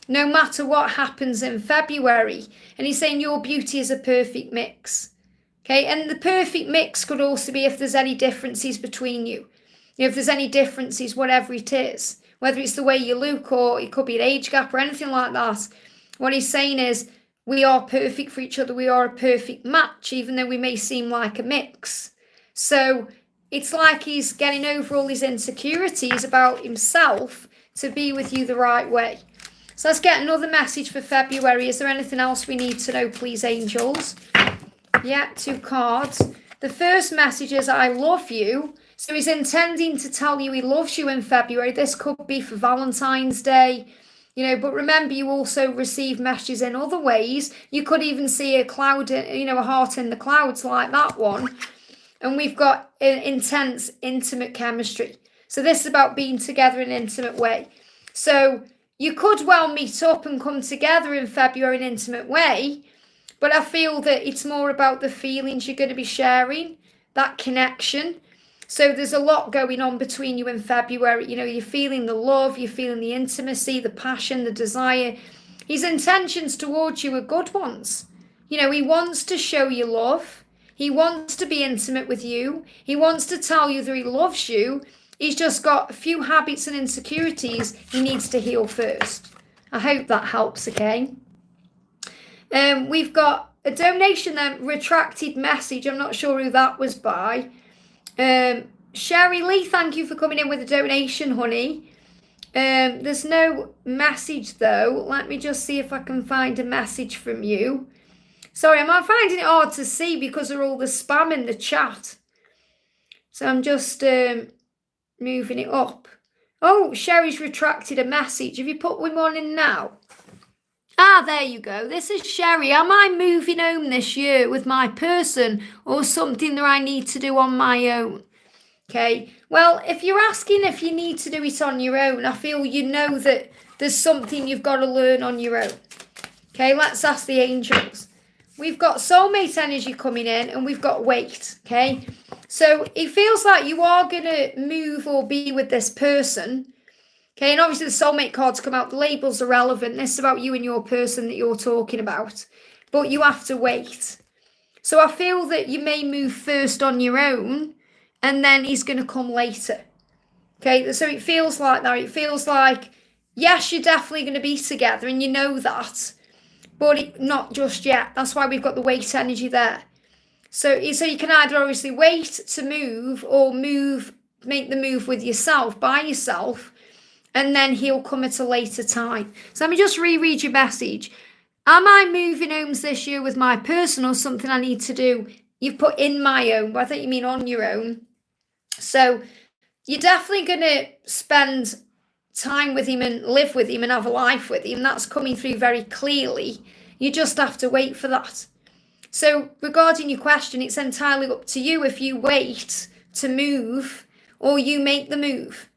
no matter what happens in February. And he's saying your beauty is a perfect mix. Okay, and the perfect mix could also be if there's any differences between you. You know, if there's any differences, whatever it is, whether it's the way you look or it could be an age gap or anything like that. What he's saying is we are perfect for each other. We are a perfect match, even though we may seem like a mix. So it's like he's getting over all his insecurities about himself to be with you the right way. So let's get another message for February. Is there anything else we need to know, please, angels? Yeah, 2 cards. The first message is I love you. So he's intending to tell you he loves you in February. This could be for Valentine's Day, you know, but remember you also receive messages in other ways. You could even see a cloud, you know, a heart in the clouds like that one. And we've got an intense, intimate chemistry. So this is about being together in an intimate way. So you could well meet up and come together in February in an intimate way. But I feel that it's more about the feelings you're going to be sharing, that connection. So there's a lot going on between you in February. You know, you're feeling the love, you're feeling the intimacy, the passion, the desire. His intentions towards you are good ones. You know, he wants to show you love. He wants to be intimate with you. He wants to tell you that he loves you. He's just got a few habits and insecurities he needs to heal first. I hope that helps, okay? We've got a donation then, retracted message. I'm not sure who that was by. Sherry Lee, thank you for coming in with a donation, honey. There's no message though. Let me just see if I can find a message from you. Sorry, I'm finding it hard to see because of all the spam in the chat. So I'm just moving it up. Oh, Sherry's retracted a message. Have you put one in now? Ah, there you go. This is Sherry. Am I moving home this year with my person or something that I need to do on my own? Okay. Well, if you're asking if you need to do it on your own, I feel you know that there's something you've got to learn on your own. Okay, let's ask the angels. We've got soulmate energy coming in and we've got weight. Okay. So it feels like you are going to move or be with this person. Okay, and obviously the soulmate cards come out, the labels are relevant. This is about you and your person that you're talking about. But you have to wait. So I feel that you may move first on your own and then he's going to come later. Okay, so it feels like that. It feels like, yes, you're definitely going to be together and you know that. But not just yet. That's why we've got the wait energy there. So you can either obviously wait to move or make the move with yourself, by yourself. And then he'll come at a later time. So let me just reread your message. Am I moving homes this year with my person or something I need to do? You've put in my own, but I think you mean on your own. So you're definitely going to spend time with him and live with him and have a life with him. That's coming through very clearly. You just have to wait for that. So regarding your question, it's entirely up to you if you wait to move or you make the move.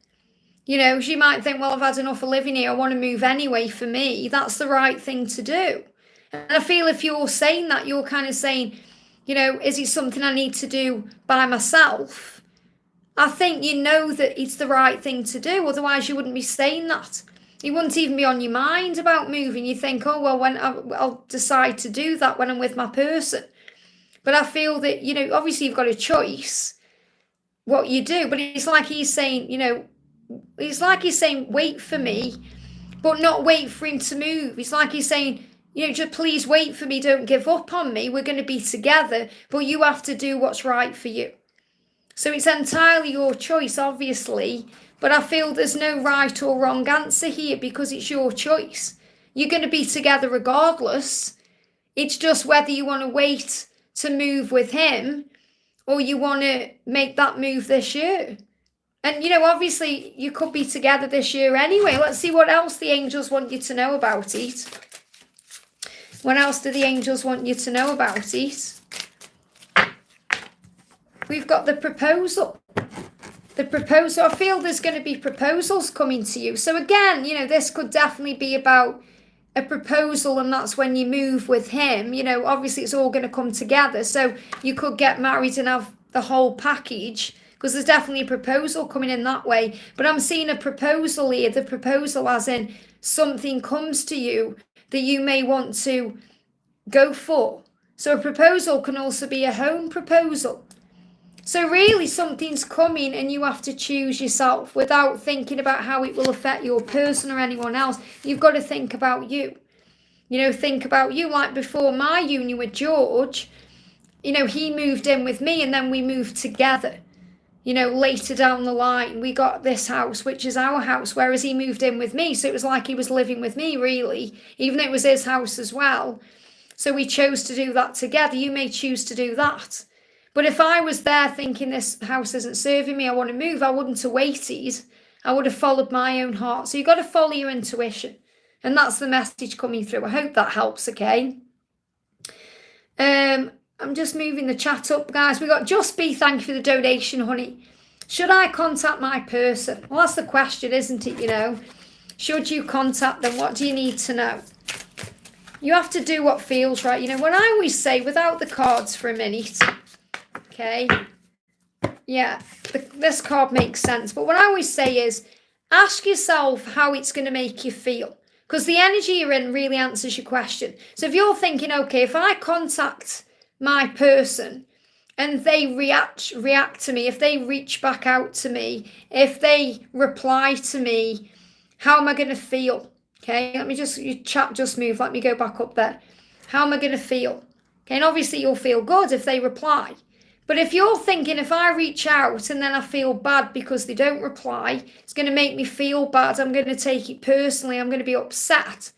You know, she might think, well, I've had enough of living here. I want to move anyway. For me, that's the right thing to do. And I feel if you're saying that, you're kind of saying, you know, is it something I need to do by myself? I think you know that it's the right thing to do. Otherwise, you wouldn't be saying that. It wouldn't even be on your mind about moving. You think, oh, well, when I'll decide to do that when I'm with my person. But I feel that, you know, obviously you've got a choice what you do. But it's like he's saying, you know, it's like he's saying, wait for me, but not wait for him to move. It's like he's saying, you know, just please wait for me. Don't give up on me. We're going to be together, but you have to do what's right for you. So it's entirely your choice, obviously, but I feel there's no right or wrong answer here because it's your choice. You're going to be together regardless. It's just whether you want to wait to move with him or you want to make that move this year. And, you know, obviously you could be together this year anyway. Let's see what else the angels want you to know about it. What else do the angels want you to know about it? We've got the proposal. The proposal. I feel there's going to be proposals coming to you. So again, you know, this could definitely be about a proposal and that's when you move with him, obviously it's all going to come together. So you could get married and have the whole package, because there's definitely a proposal coming in that way. But I'm seeing a proposal here, the proposal as in something comes to you that you may want to go for. So a proposal can also be a home proposal. So really something's coming and you have to choose yourself without thinking about how it will affect your person or anyone else. You've got to think about you. Think about you. Like before my union with George, he moved in with me and then we moved together. Later down the line, we got this house, which is our house, whereas he moved in with me. So it was like he was living with me, really, even though it was his house as well. So we chose to do that together. You may choose to do that. But if I was there thinking this house isn't serving me, I want to move, I wouldn't have waited. I would have followed my own heart. So you've got to follow your intuition. And that's the message coming through. I hope that helps, okay? I'm just moving the chat up, guys. We got Just Be, thank you for the donation, honey. Should I contact my person? Well, that's the question, isn't it, Should you contact them? What do you need to know? You have to do what feels right. When I always say, without the cards for a minute, okay, yeah, this card makes sense. But what I always say is, ask yourself how it's going to make you feel. Because the energy you're in really answers your question. So if you're thinking, okay, if I contact my person and they react to me, if they reach back out to me, if they reply to me, how am I going to feel? Okay, your chat just moved. Let me go back up there. How am I going to feel? Okay, and obviously you'll feel good if they reply. But if you're thinking, if I reach out and then I feel bad because they don't reply, it's going to make me feel bad, I'm going to take it personally, I'm going to be upset,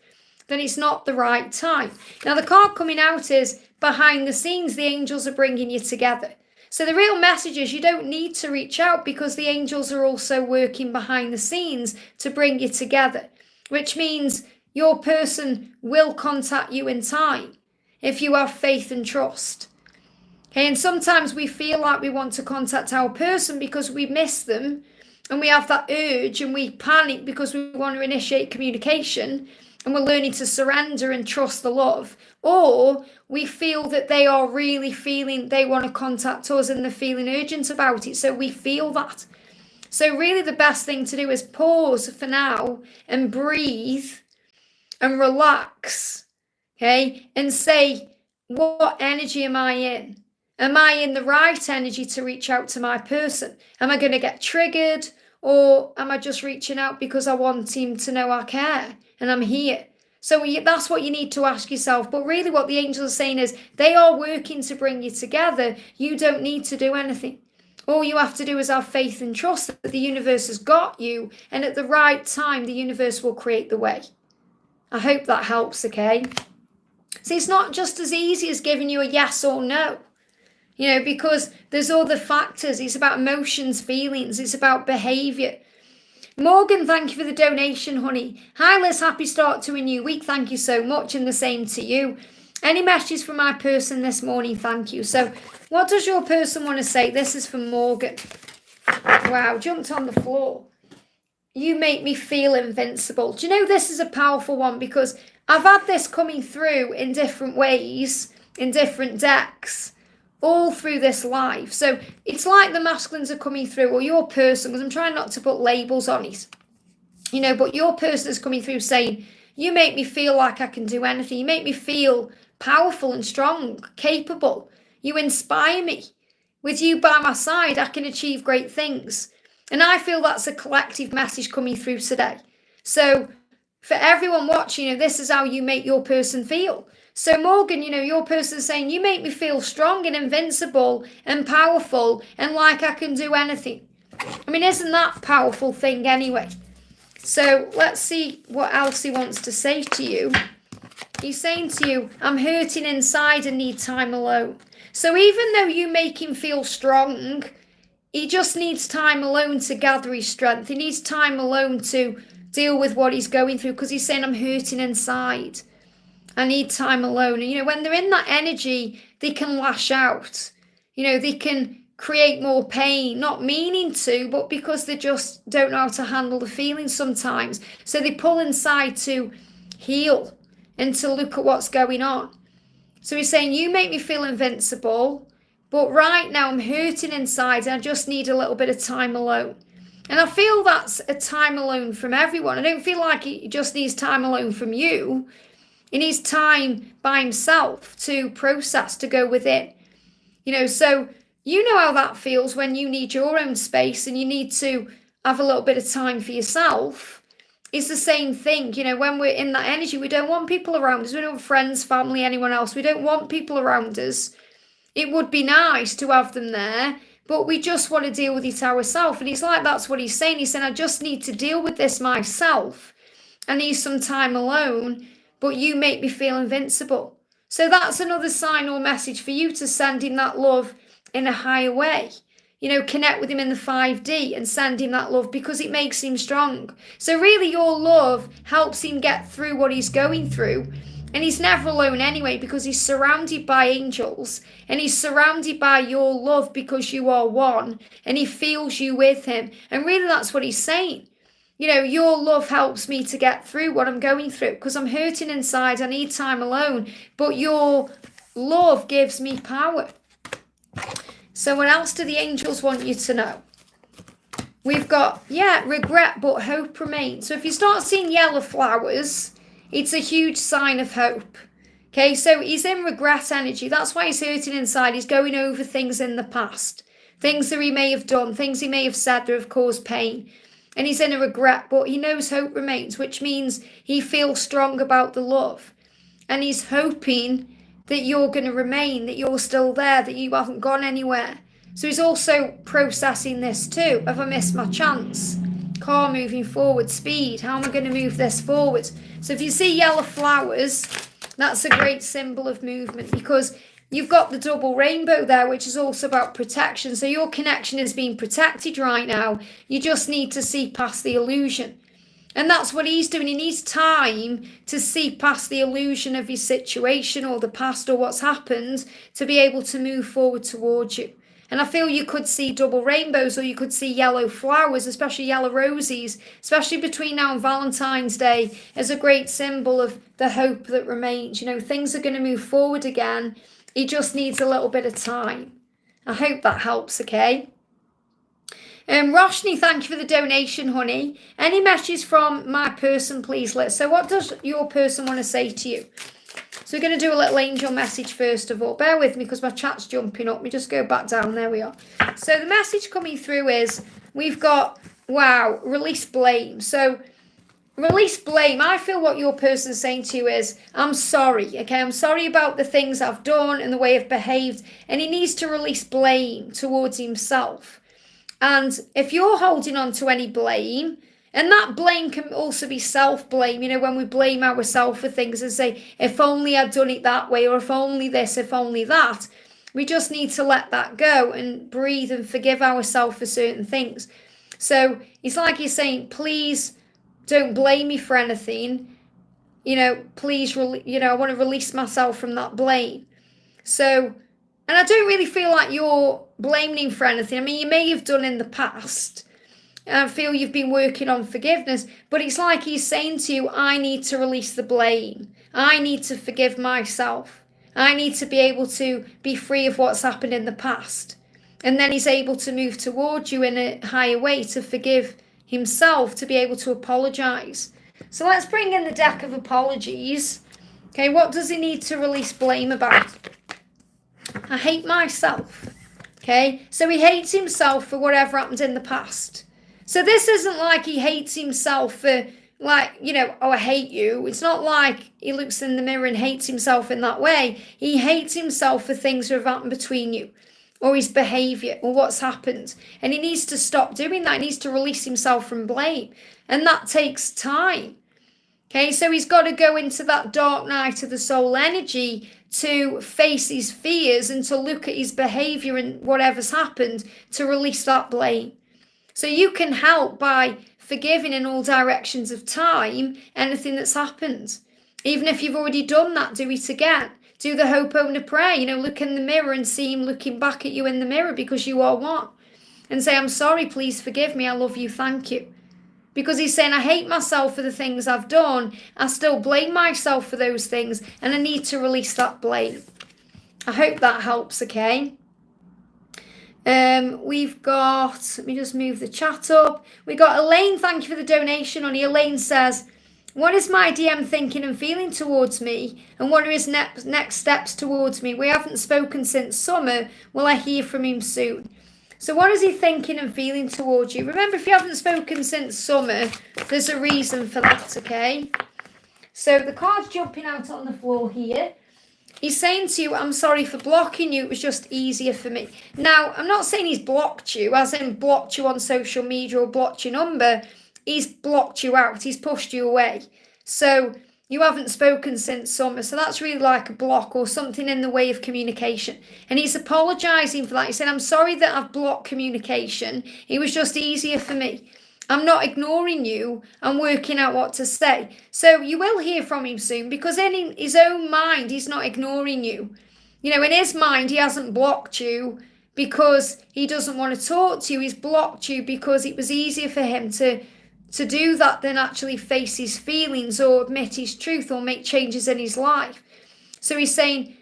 then it's not the right time. Now, the card coming out is behind the scenes, the angels are bringing you together. So the real message is you don't need to reach out because the angels are also working behind the scenes to bring you together, which means your person will contact you in time if you have faith and trust. Okay, and sometimes we feel like we want to contact our person because we miss them and we have that urge and we panic because we want to initiate communication and we're learning to surrender and trust the love. Or we feel that they are really feeling they want to contact us and they're feeling urgent about it. So we feel that. So really the best thing to do is pause for now and breathe and relax, okay, and say, what energy am I in? Am I in the right energy to reach out to my person? Am I going to get triggered, or am I just reaching out because I want him to know I care and I'm here? So that's what you need to ask yourself. But really what the angels are saying is they are working to bring you together. You don't need to do anything. All you have to do is have faith and trust that the universe has got you, and at the right time, the universe will create the way. I hope that helps, okay? See, it's not just as easy as giving you a yes or no. Because there's other factors. It's about emotions, feelings. It's about behaviour. Morgan, thank you for the donation, honey. Hi, Liz. Happy start to a new week. Thank you so much. And the same to you. Any messages from my person this morning? Thank you. So what does your person want to say? This is from Morgan. Wow, jumped on the floor. You make me feel invincible. Do you know this is a powerful one because I've had this coming through in different ways, in different decks, all through this life. So it's like the masculines are coming through, or your person, because I'm trying not to put labels on it, but your person is coming through saying, you make me feel like I can do anything. You make me feel powerful and strong, capable. You inspire me. With you by my side, I can achieve great things. And I feel that's a collective message coming through today. So for everyone watching, this is how you make your person feel. So Morgan, your person is saying, you make me feel strong and invincible and powerful and like I can do anything. I mean, isn't that a powerful thing anyway? So let's see what else he wants to say to you. He's saying to you, I'm hurting inside and need time alone. So even though you make him feel strong, he just needs time alone to gather his strength. He needs time alone to deal with what he's going through because he's saying, I'm hurting inside. I need time alone. And, when they're in that energy, they can lash out. They can create more pain, not meaning to, but because they just don't know how to handle the feelings sometimes. So they pull inside to heal. and to look at what's going on. So he's saying, you make me feel invincible, but right now I'm hurting inside and I just need a little bit of time alone. And I feel that's a time alone from everyone. I don't feel like he just needs time alone from you. He needs time by himself to process, to go within. So you know how that feels when you need your own space and you need to have a little bit of time for yourself. It's the same thing. When we're in that energy, we don't want people around us. We don't want friends, family, anyone else. We don't want people around us. It would be nice to have them there, but we just want to deal with it ourselves. And it's like that's what he's saying. He's saying, I just need to deal with this myself. I need some time alone, but you make me feel invincible. So that's another sign or message for you to send him that love in a higher way. Connect with him in the 5D and send him that love because it makes him strong. So really your love helps him get through what he's going through. And he's never alone anyway because he's surrounded by angels and he's surrounded by your love because you are one and he feels you with him. And really that's what he's saying. Your love helps me to get through what I'm going through because I'm hurting inside. I need time alone. But your love gives me power. So what else do the angels want you to know? We've got, regret, but hope remains. So if you start seeing yellow flowers, it's a huge sign of hope. Okay, so he's in regret energy. That's why he's hurting inside. He's going over things in the past. Things that he may have done, things he may have said that have caused pain. And he's in a regret, but he knows hope remains, which means he feels strong about the love. And he's hoping that you're going to remain, that you're still there, that you haven't gone anywhere. So he's also processing this too. Have I missed my chance? Car moving forward, speed. How am I going to move this forward? So if you see yellow flowers, that's a great symbol of movement because you've got the double rainbow there, which is also about protection. So your connection is being protected right now. You just need to see past the illusion. And that's what he's doing. He needs time to see past the illusion of his situation or the past or what's happened to be able to move forward towards you. And I feel you could see double rainbows or you could see yellow flowers, especially yellow roses, especially between now and Valentine's Day, as a great symbol of the hope that remains. Things are going to move forward again. He just needs a little bit of time. I hope that helps, okay? Roshni, thank you for the donation, honey. Any messages from my person, please, Liz? So what does your person want to say to you? So we're going to do a little angel message first of all. Bear with me because my chat's jumping up. Let me just go back down. There we are. So the message coming through is we've got, release blame. So release blame. I feel what your person's saying to you is, I'm sorry, okay? I'm sorry about the things I've done and the way I've behaved. And he needs to release blame towards himself. And if you're holding on to any blame, and that blame can also be self-blame, when we blame ourselves for things and say, if only I'd done it that way, or if only this, if only that. We just need to let that go and breathe and forgive ourselves for certain things. So it's like he's saying, please don't blame me for anything. Please, I want to release myself from that blame. So, and I don't really feel like you're blaming him for anything. I mean, you may have done in the past. And I feel you've been working on forgiveness. But it's like he's saying to you, I need to release the blame. I need to forgive myself. I need to be able to be free of what's happened in the past. And then he's able to move towards you in a higher way to forgive himself, to be able to apologise. So let's bring in the deck of apologies. Okay, what does he need to release blame about? I hate myself. Okay, so he hates himself for whatever happened in the past. So this isn't like he hates himself for, oh, I hate you. It's not like he looks in the mirror and hates himself in that way. He hates himself for things that have happened between you, or his behaviour, or what's happened. And he needs to stop doing that. He needs to release himself from blame. And that takes time. Okay, so he's got to go into that dark night of the soul energy to face his fears and to look at his behaviour and whatever's happened to release that blame. So you can help by forgiving in all directions of time anything that's happened. Even if you've already done that, do it again. Do the Ho'oponopono prayer, look in the mirror and see him looking back at you in the mirror because you are one. And say, I'm sorry, please forgive me, I love you, thank you. because he's saying, I hate myself for the things I've done. I still blame myself for those things, and I need to release that blame. I hope that helps, okay? We've got, let me just move the chat up. We got Elaine, thank you for the donation, honey. Elaine says, what is my DM thinking and feeling towards me? And what are his next steps towards me? We haven't spoken since summer. Will I hear from him soon? So what is he thinking and feeling towards you? Remember, if you haven't spoken since summer, there's a reason for that, okay? So the card's jumping out on the floor here. He's saying to you, I'm sorry for blocking you. It was just easier for me. Now, I'm not saying he's blocked you, as in blocked you on social media or blocked your number. He's blocked you out. He's pushed you away. So you haven't spoken since summer. So that's really like a block or something in the way of communication. And he's apologising for that. He said, I'm sorry that I've blocked communication. It was just easier for me. I'm not ignoring you. I'm working out what to say. So you will hear from him soon, because in his own mind, he's not ignoring you. You know, in his mind, he hasn't blocked you because he doesn't want to talk to you. He's blocked you because it was easier for him to do that than actually face his feelings or admit his truth or make changes in his life. So he's saying,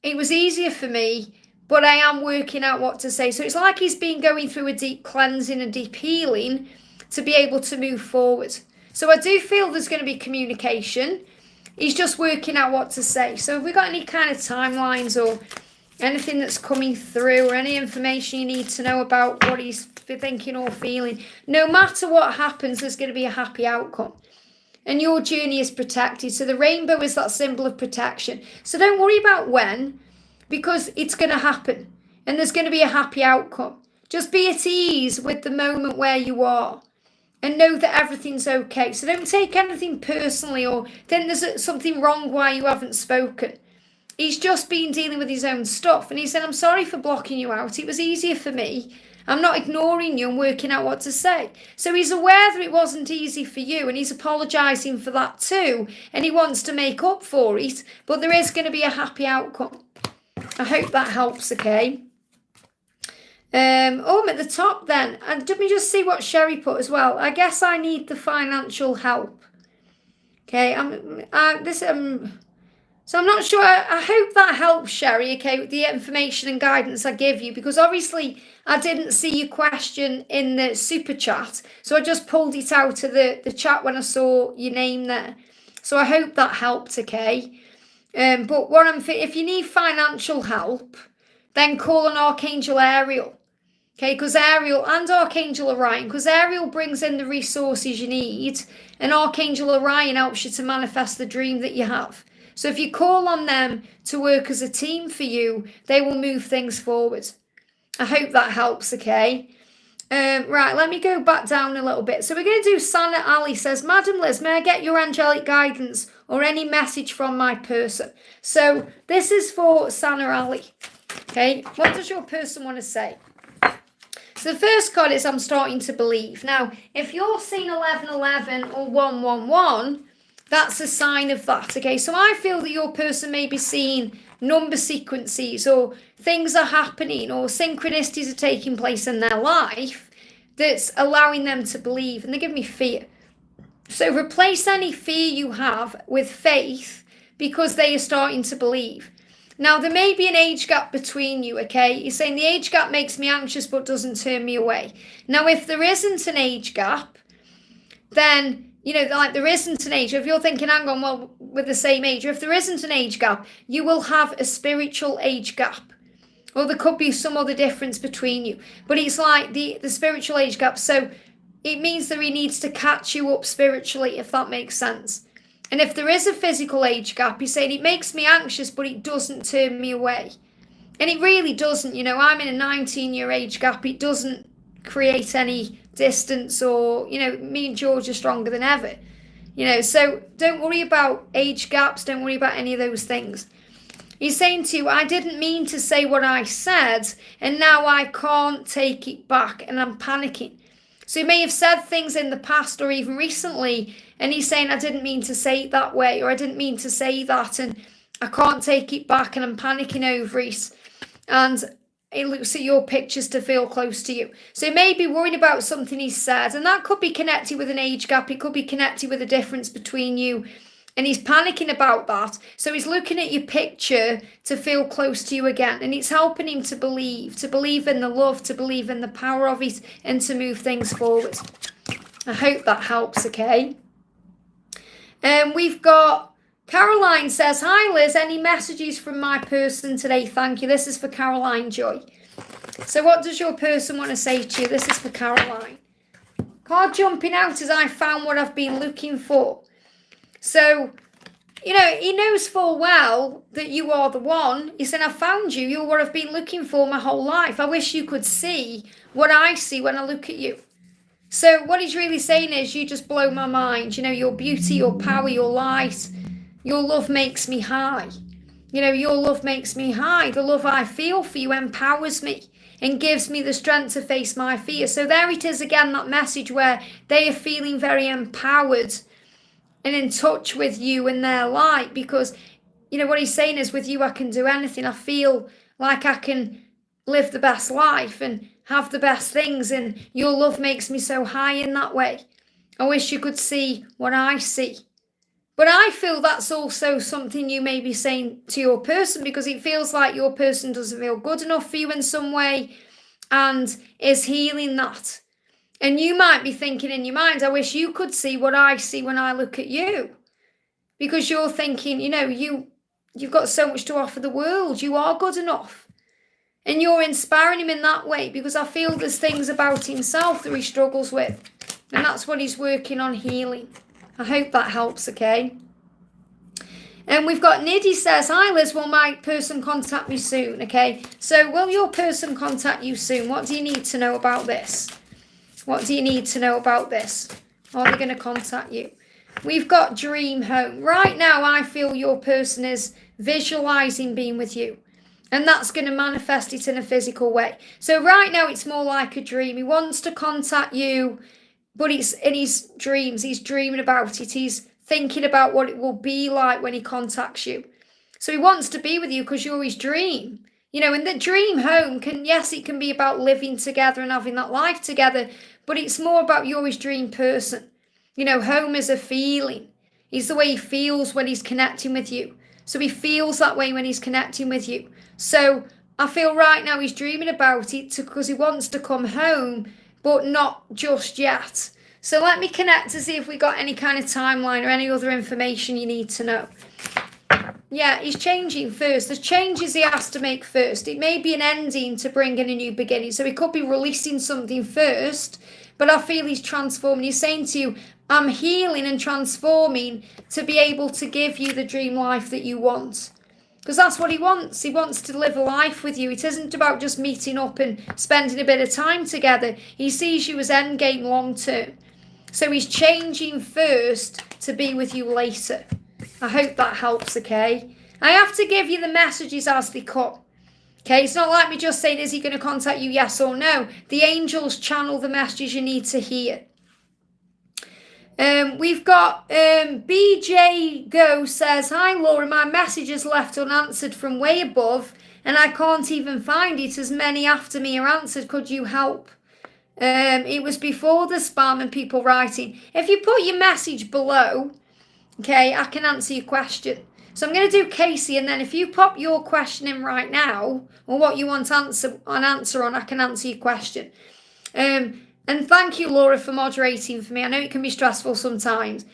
it was easier for me, but I am working out what to say. So it's like he's been going through a deep cleansing, a deep healing to be able to move forward. So I do feel there's going to be communication. He's just working out what to say. So have we got any kind of timelines or anything that's coming through, or any information you need to know about what he's thinking or feeling? No matter what happens, there's going to be a happy outcome. And your journey is protected. So the rainbow is that symbol of protection. So don't worry about when, because it's going to happen. And there's going to be a happy outcome. Just be at ease with the moment where you are. And know that everything's okay. So don't take anything personally or think there's something wrong why you haven't spoken. He's just been dealing with his own stuff. And he said, I'm sorry for blocking you out. It was easier for me. I'm not ignoring you and working out what to say. So he's aware that it wasn't easy for you, and he's apologising for that too. And he wants to make up for it. But there is going to be a happy outcome. I hope that helps, okay? I'm at the top then. And let me just see what Sherry put as well. I guess I need the financial help. Okay, so I'm not sure. I hope that helps, Sherry, okay, with the information and guidance I give you, because obviously I didn't see your question in the super chat. So I just pulled it out of the chat when I saw your name there. So I hope that helped, okay? But if you need financial help, then call on Archangel Ariel. Okay, because Ariel and Archangel Orion, because Ariel brings in the resources you need, and Archangel Orion helps you to manifest the dream that you have. So if you call on them to work as a team for you, they will move things forward. I hope that helps, okay? Right, let me go back down a little bit. So we're going to do Sana Ali says, Madam Liz, may I get your angelic guidance or any message from my person? So this is for Sana Ali. Okay, what does your person want to say? So the first card is I'm starting to believe. Now, if you're seeing 1111 or 111, that's a sign of that, okay? So I feel that your person may be seeing number sequences, or things are happening, or synchronicities are taking place in their life that's allowing them to believe, and they give me fear. So replace any fear you have with faith, because they are starting to believe. Now, there may be an age gap between you, okay? You're saying the age gap makes me anxious but doesn't turn me away. Now, if there isn't an age gap, then, you know, like there isn't an age. If you're thinking, hang on, well, with the same age, or if there isn't an age gap, you will have a spiritual age gap. Or there could be some other difference between you. But it's like the spiritual age gap. So it means that he needs to catch you up spiritually, if that makes sense. And if there is a physical age gap, he's saying it makes me anxious, but it doesn't turn me away. And it really doesn't. You know, I'm in a 19-year age gap. It doesn't create any distance, or, you know, me and George are stronger than ever. You know, so don't worry about age gaps. Don't worry about any of those things. He's saying to you, I didn't mean to say what I said, and now I can't take it back, and I'm panicking. So he may have said things in the past or even recently, and he's saying, I didn't mean to say it that way, or I didn't mean to say that, and I can't take it back, and I'm panicking over it. And it looks at your pictures to feel close to you. So he may be worried about something he said, and that could be connected with an age gap. It could be connected with a difference between you, and he's panicking about that. So he's looking at your picture to feel close to you again, and it's helping him to believe in the love, to believe in the power of it, and to move things forward. I hope that helps, okay? We've got Caroline says, hi Liz, any messages from my person today? Thank you. This is for Caroline Joy. So what does your person want to say to you? This is for Caroline. Card jumping out as I found what I've been looking for. So, you know, he knows full well that you are the one. He said, I found you. You're what I've been looking for my whole life. I wish you could see what I see when I look at you. So what he's really saying is, you just blow my mind. You know, your beauty, your power, your light, your love makes me high. You know, your love makes me high. The love I feel for you empowers me and gives me the strength to face my fear. So there it is again, that message where they are feeling very empowered and in touch with you and their light, because, you know, what he's saying is, with you I can do anything. I feel like I can live the best life and have the best things, and your love makes me so high in that way. I wish you could see what I see. But I feel that's also something you may be saying to your person, because it feels like your person doesn't feel good enough for you in some way and is healing that. And you might be thinking in your mind, I wish you could see what I see when I look at you. Because you're thinking, you know, you've got so much to offer the world. You are good enough. And you're inspiring him in that way, because I feel there's things about himself that he struggles with. And that's what he's working on healing. I hope that helps, okay? And we've got Nidhi says, hi Liz, will my person contact me soon? Okay, so will your person contact you soon? What do you need to know about this? What do you need to know about this? Are they going to contact you? We've got dream home. Right now, I feel your person is visualizing being with you. And that's going to manifest it in a physical way. So right now, it's more like a dream. He wants to contact you, but it's in his dreams. He's dreaming about it. He's thinking about what it will be like when he contacts you. So he wants to be with you because you're his dream. You know, and the dream home it can be about living together and having that life together, but it's more about you're his dream person. You know, home is a feeling. It's the way he feels when he's connecting with you. So he feels that way when he's connecting with you. So I feel right now he's dreaming about it because he wants to come home, but not just yet. So let me connect to see if we got any kind of timeline or any other information you need to know. Yeah, he's changing first. There's changes he has to make first. It may be an ending to bring in a new beginning. So he could be releasing something first, but I feel he's transforming. He's saying to you, I'm healing and transforming to be able to give you the dream life that you want. Because that's what he wants. He wants to live a life with you. It isn't about just meeting up and spending a bit of time together. He sees you as endgame long term. So he's changing first to be with you later. I hope that helps, okay? I have to give you the messages as they come. Okay, it's not like me just saying, is he going to contact you, yes or no? The angels channel the messages you need to hear. We've got BJ Go says, hi Laura, my message is left unanswered from way above and I can't even find it as many after me are answered. Could you help? It was before the spam and people writing. If you put your message below, okay, I can answer your question. So I'm going to do Casey, and then if you pop your question in right now, or what you want an answer on, I can answer your question. And thank you, Laura, for moderating for me. I know it can be stressful sometimes.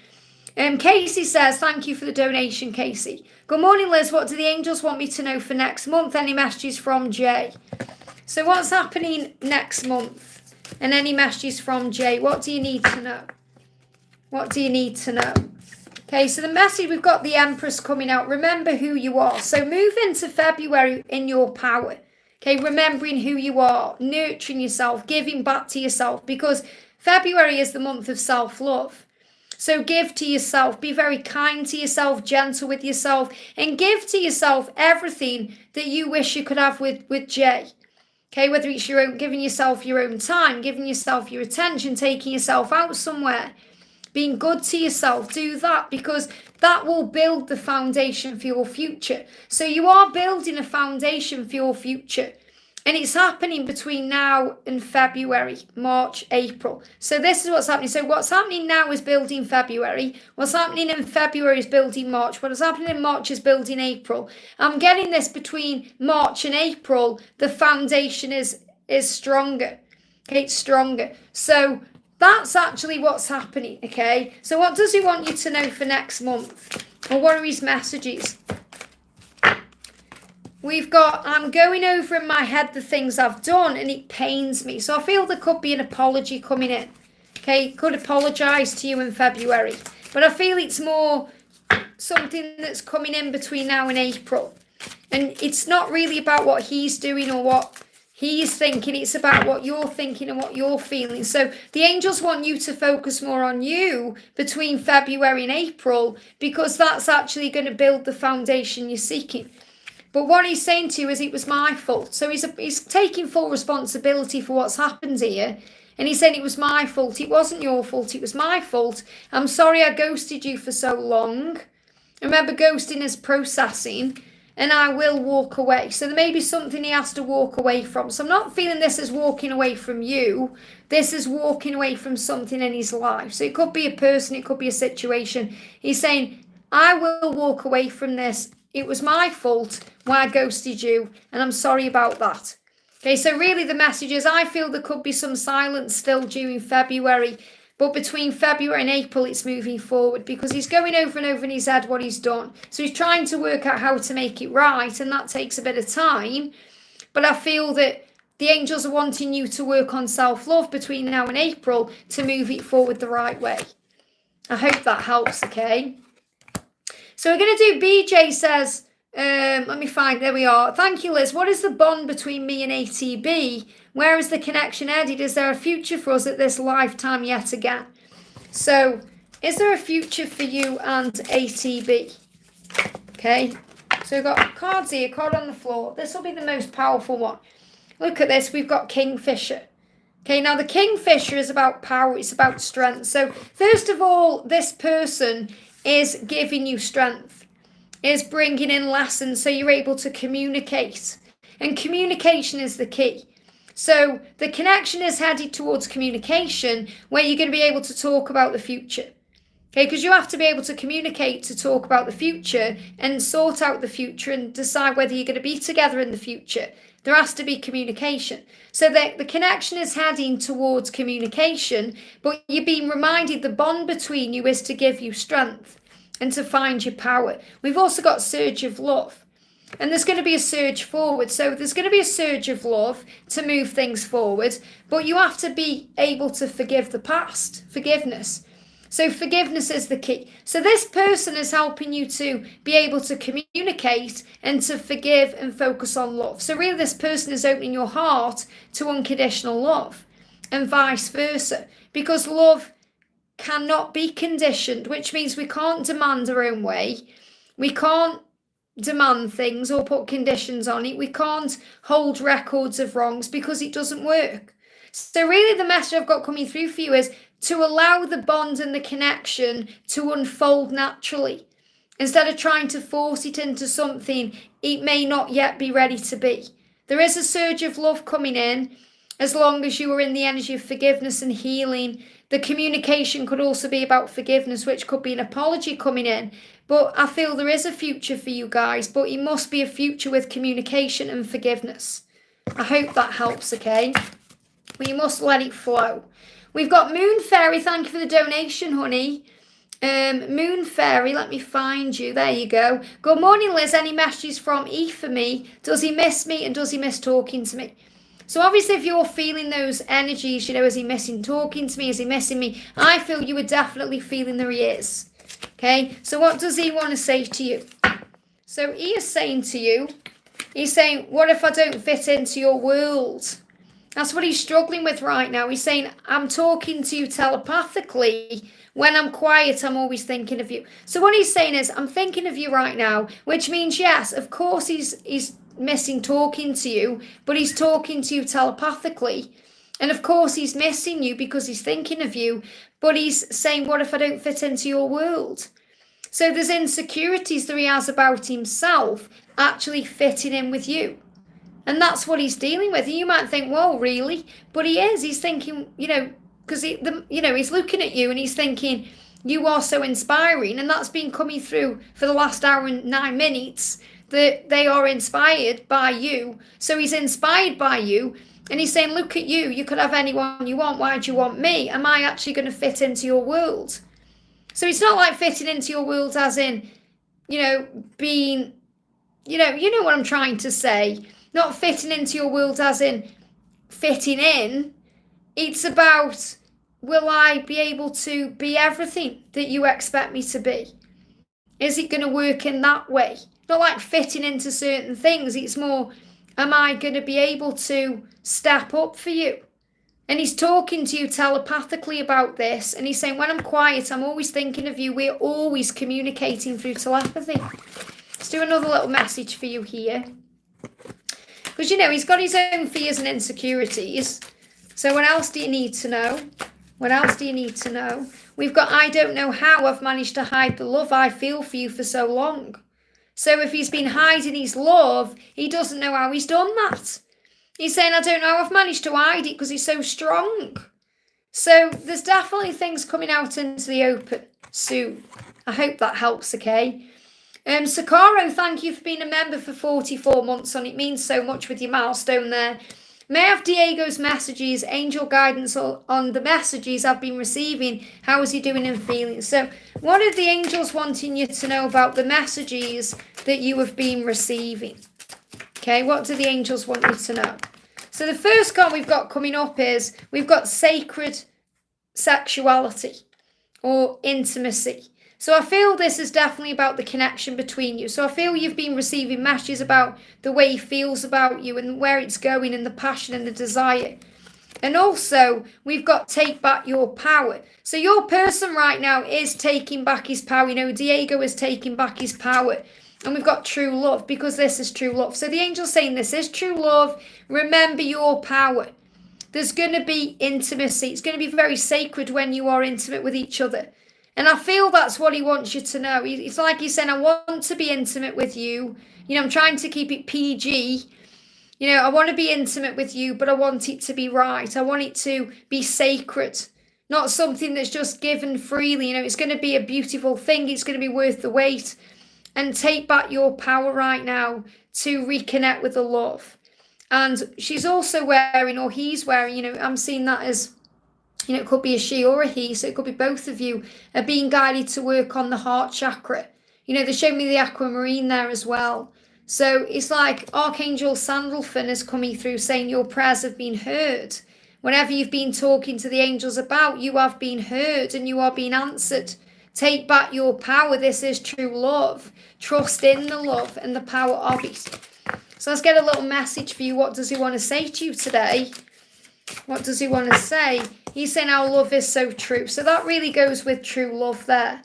Casey says, thank you for the donation, Casey. Good morning, Liz. What do the angels want me to know for next month? Any messages from Jay? So what's happening next month? And any messages from Jay? What do you need to know? What do you need to know? Okay, so the message, we've got the Empress coming out. Remember who you are. So move into February in your power. Okay, remembering who you are, nurturing yourself, giving back to yourself, because February is the month of self-love. So give to yourself, be very kind to yourself, gentle with yourself, and give to yourself everything that you wish you could have with Jay. Okay, whether it's your own, giving yourself your own time, giving yourself your attention, taking yourself out somewhere, being good to yourself, do that, because that will build the foundation for your future. So you are building a foundation for your future. And it's happening between now and February, March, April. So this is what's happening. So what's happening now is building February. What's happening in February is building March. What's happening in March is building April. I'm getting this between March and April. The foundation is stronger. Okay, it's stronger. So that's actually what's happening. Okay. So what does he want you to know for next month? Or what are his messages? We've got, I'm going over in my head the things I've done and it pains me. So I feel there could be an apology coming in. Okay, could apologise to you in February. But I feel it's more something that's coming in between now and April. And it's not really about what he's doing or what he's thinking. It's about what you're thinking and what you're feeling. So the angels want you to focus more on you between February and April, because that's actually going to build the foundation you're seeking. But what he's saying to you is it was my fault. So he's taking full responsibility for what's happened here. And he's saying it was my fault. It wasn't your fault. It was my fault. I'm sorry I ghosted you for so long. Remember, ghosting is processing. And I will walk away. So there may be something he has to walk away from. So I'm not feeling this as walking away from you. This is walking away from something in his life. So it could be a person. It could be a situation. He's saying, I will walk away from this. It was my fault why I ghosted you, and I'm sorry about that. Okay, so really the message is I feel there could be some silence still during February, but between February and April, it's moving forward because he's going over and over in his head what he's done. So he's trying to work out how to make it right, and that takes a bit of time. But I feel that the angels are wanting you to work on self-love between now and April to move it forward the right way. I hope that helps, okay? So we're going to do, BJ says, let me find, there we are. Thank you, Liz. What is the bond between me and ATB? Where is the connection headed? Is there a future for us at this lifetime yet again? So is there a future for you and ATB? Okay, so we've got cards here, card on the floor. This will be the most powerful one. Look at this. We've got Kingfisher. Okay, now the Kingfisher is about power. It's about strength. So first of all, this person is giving you strength, is bringing in lessons so you're able to communicate. And communication is the key. So the connection is headed towards communication, where you're going to be able to talk about the future. Okay, because you have to be able to communicate to talk about the future and sort out the future and decide whether you're going to be together in the future. There has to be communication. So the connection is heading towards communication, but you're being reminded the bond between you is to give you strength and to find your power. We've also got surge of love. And there's going to be a surge forward. So there's going to be a surge of love to move things forward, but you have to be able to forgive the past. Forgiveness. So forgiveness is the key. So this person is helping you to be able to communicate and to forgive and focus on love. So really this person is opening your heart to unconditional love and vice versa, because love cannot be conditioned, which means we can't demand our own way. We can't demand things or put conditions on it. We can't hold records of wrongs because it doesn't work. So really the message I've got coming through for you is to allow the bond and the connection to unfold naturally. Instead of trying to force it into something it may not yet be ready to be. There is a surge of love coming in as long as you are in the energy of forgiveness and healing. The communication could also be about forgiveness, which could be an apology coming in. But I feel there is a future for you guys, but it must be a future with communication and forgiveness. I hope that helps, okay? We must let it flow. We've got Moon Fairy. Thank you for the donation, honey. Moon Fairy, let me find you. There you go. Good morning, Liz. Any messages from E for me? Does he miss me and does he miss talking to me? So obviously if you're feeling those energies, is he missing talking to me? Is he missing me? I feel you are definitely feeling that he is. Okay, so what does he want to say to you? So he is saying to you, he's saying, what if I don't fit into your world? That's what he's struggling with right now. He's saying, I'm talking to you telepathically. When I'm quiet, I'm always thinking of you. So what he's saying is, I'm thinking of you right now, which means, yes, of course he's missing talking to you, but he's talking to you telepathically. And of course he's missing you because he's thinking of you, but he's saying, what if I don't fit into your world? So there's insecurities that he has about himself actually fitting in with you. And that's what he's dealing with. And you might think, well, really? But he is. He's thinking, because he's looking at you and he's thinking, you are so inspiring. And that's been coming through for the last hour and 9 minutes, that they are inspired by you. So he's inspired by you. And he's saying, look at you. You could have anyone you want. Why do you want me? Am I actually going to fit into your world? So it's not like fitting into your world as in, being, you know what I'm trying to say. Not fitting into your world as in fitting in. It's about, will I be able to be everything that you expect me to be? Is it going to work in that way? Not like fitting into certain things. It's more, am I going to be able to step up for you? And he's talking to you telepathically about this. And he's saying, when I'm quiet, I'm always thinking of you. We're always communicating through telepathy. Let's do another little message for you here. Because, he's got his own fears and insecurities. So what else do you need to know? What else do you need to know? We've got, I don't know how I've managed to hide the love I feel for you for so long. So if he's been hiding his love, he doesn't know how he's done that. He's saying, I don't know how I've managed to hide it because he's so strong. So there's definitely things coming out into the open soon. I hope that helps, okay? Sakaro, thank you for being a member for 44 months on. It means so much with your milestone there. May I have Diego's messages, angel guidance on the messages I've been receiving. How is he doing and feeling? So what are the angels wanting you to know about the messages that you have been receiving? Okay, what do the angels want you to know? So the first card we've got coming up is we've got sacred sexuality or intimacy. So I feel this is definitely about the connection between you. So I feel you've been receiving messages about the way he feels about you and where it's going and the passion and the desire. And also, we've got take back your power. So your person right now is taking back his power. Diego is taking back his power. And we've got true love because this is true love. So the angel's saying this is true love. Remember your power. There's going to be intimacy. It's going to be very sacred when you are intimate with each other. And I feel that's what he wants you to know. It's like he's saying, I want to be intimate with you. I'm trying to keep it PG. I want to be intimate with you, but I want it to be right. I want it to be sacred, not something that's just given freely. It's going to be a beautiful thing. It's going to be worth the wait. And take back your power right now to reconnect with the love. And she's also wearing, or he's wearing, I'm seeing that as, it could be a she or a he, so it could be both of you are being guided to work on the heart chakra. They showed me the aquamarine there as well. So it's like Archangel Sandalphon is coming through saying your prayers have been heard. Whatever you've been talking to the angels about, you have been heard and you are being answered. Take back your power. This is true love. Trust in the love and the power of it. So let's get a little message for you. What does he want to say to you today? What does he want to say? He's saying our love is so true. So that really goes with true love there.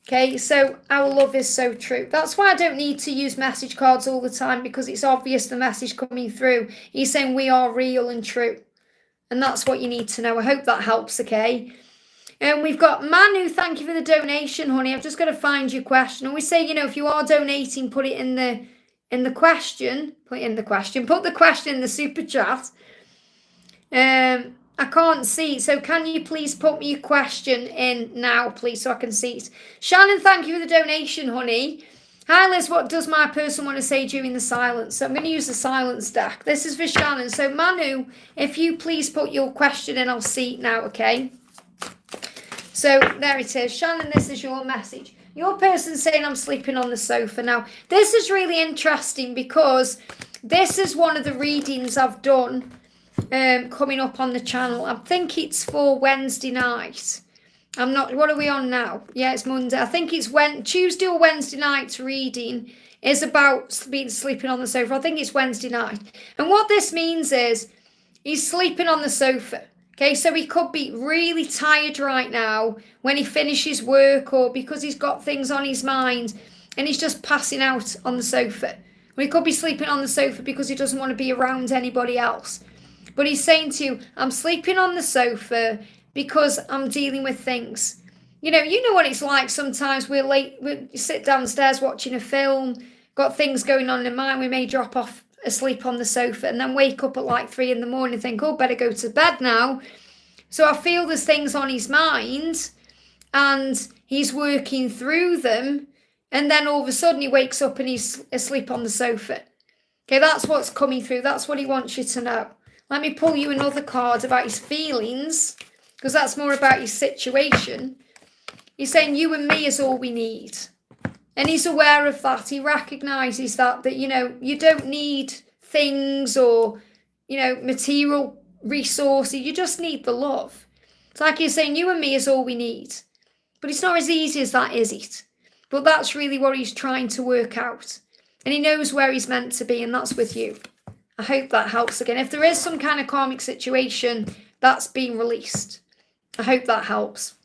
Okay, so our love is so true. That's why I don't need to use message cards all the time, because it's obvious the message coming through. He's saying we are real and true. And that's what you need to know. I hope that helps, okay? And we've got Manu, thank you for the donation, honey. I've just got to find your question. And we say, if you are donating, put it in the question. Put the question in the super chat. I can't see, so can you please put me your question in now, please, so I can see it. Shannon, thank you for the donation, honey. Hi, Liz, what does my person want to say during the silence? So I'm going to use the silence deck. This is for Shannon. So Manu, if you please put your question in, I'll see it now, okay? So there it is. Shannon, this is your message. Your person's saying I'm sleeping on the sofa. Now, this is really interesting because this is one of the readings I've done coming up on the channel. I think it's for Wednesday night. I'm not, what are we on now? Yeah, it's Monday. I think it's Tuesday or Wednesday night reading is about sleeping on the sofa. I think it's Wednesday night. And what this means is he's sleeping on the sofa. Okay, so he could be really tired right now when he finishes work, or because he's got things on his mind and he's just passing out on the sofa. Or he could be sleeping on the sofa because he doesn't want to be around anybody else. But he's saying to you, I'm sleeping on the sofa because I'm dealing with things. You know what it's like sometimes. We sit downstairs watching a film, got things going on in mind. We may drop off asleep on the sofa and then wake up at like 3 in the morning and think, oh, better go to bed now. So I feel there's things on his mind and he's working through them. And then all of a sudden he wakes up and he's asleep on the sofa. Okay, that's what's coming through. That's what he wants you to know. Let me pull you another card about his feelings, because that's more about his situation. He's saying you and me is all we need. And he's aware of that. He recognises that, you don't need things or, material resources. You just need the love. It's like he's saying you and me is all we need. But it's not as easy as that, is it? But that's really what he's trying to work out. And he knows where he's meant to be, and that's with you. I hope that helps again. If there is some kind of karmic situation, that's being released. I hope that helps.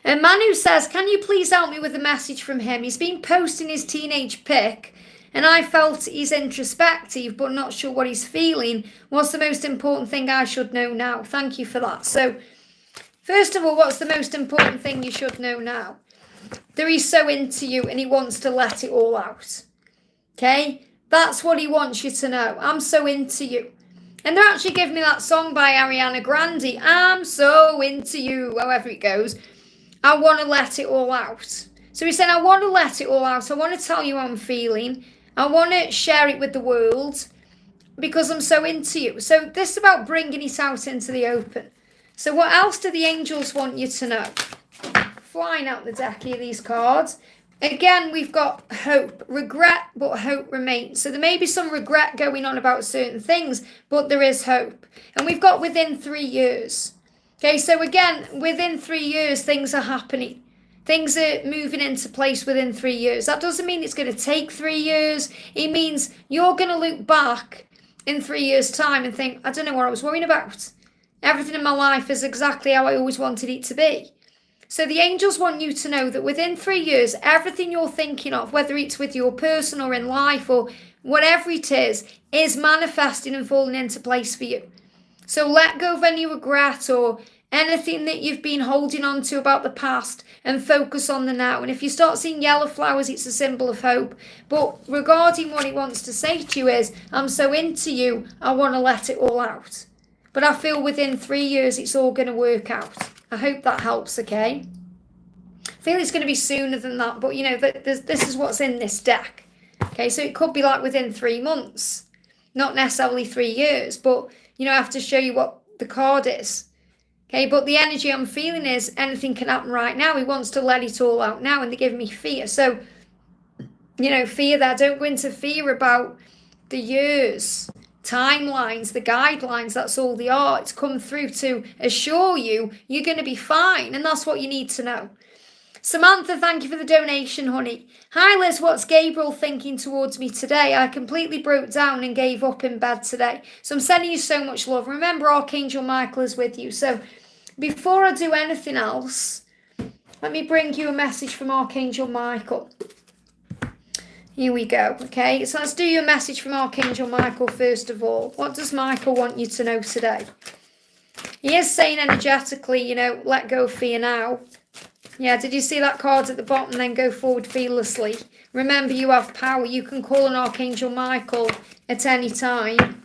And Manu says, can you please help me with a message from him? He's been posting his teenage pic, and I felt he's introspective, but not sure what he's feeling. What's the most important thing I should know now? Thank you for that. So, first of all, what's the most important thing you should know now? That he's so into you and he wants to let it all out. Okay? That's what he wants you to know. I'm so into you. And they're actually giving me that song by Ariana Grande. I'm so into you. However it goes. I want to let it all out. So he said, I want to let it all out. I want to tell you how I'm feeling. I want to share it with the world. Because I'm so into you. So this is about bringing it out into the open. So what else do the angels want you to know? Flying out the deck here, these cards. Again, we've got hope, regret, but hope remains. So there may be some regret going on about certain things, but there is hope. And we've got within 3 years. Okay, so again, within 3 years, things are happening. Things are moving into place within 3 years. That doesn't mean it's going to take 3 years. It means you're going to look back in 3 years' time and think, I don't know what I was worrying about. Everything in my life is exactly how I always wanted it to be. So the angels want you to know that within 3 years, everything you're thinking of, whether it's with your person or in life or whatever it is manifesting and falling into place for you. So let go of any regret or anything that you've been holding on to about the past and focus on the now. And if you start seeing yellow flowers, it's a symbol of hope. But regarding what he wants to say to you is, I'm so into you, I want to let it all out. But I feel within 3 years, it's all going to work out. I hope that helps, okay? I feel it's going to be sooner than that, but this is what's in this deck. Okay, so it could be like within 3 months, not necessarily 3 years, but I have to show you what the card is. Okay, but the energy I'm feeling is anything can happen right now. He wants to let it all out now, and they give me fear. So, fear there. Don't go into fear about the years. Timelines, the guidelines, that's all they are. It's come through to assure you you're going to be fine, and that's what you need to know. Samantha, thank you for the donation, honey. Hi Liz, what's Gabriel thinking towards me today? I completely broke down and gave up in bed today. So I'm sending you so much love. Remember, Archangel Michael is with you. So before I do anything else, let me bring you a message from Archangel Michael. Here we go, okay? So let's do your message from Archangel Michael first of all. What does Michael want you to know today? He is saying energetically, let go of fear now. Yeah, did you see that card at the bottom? Then go forward fearlessly. Remember, you have power. You can call on Archangel Michael at any time.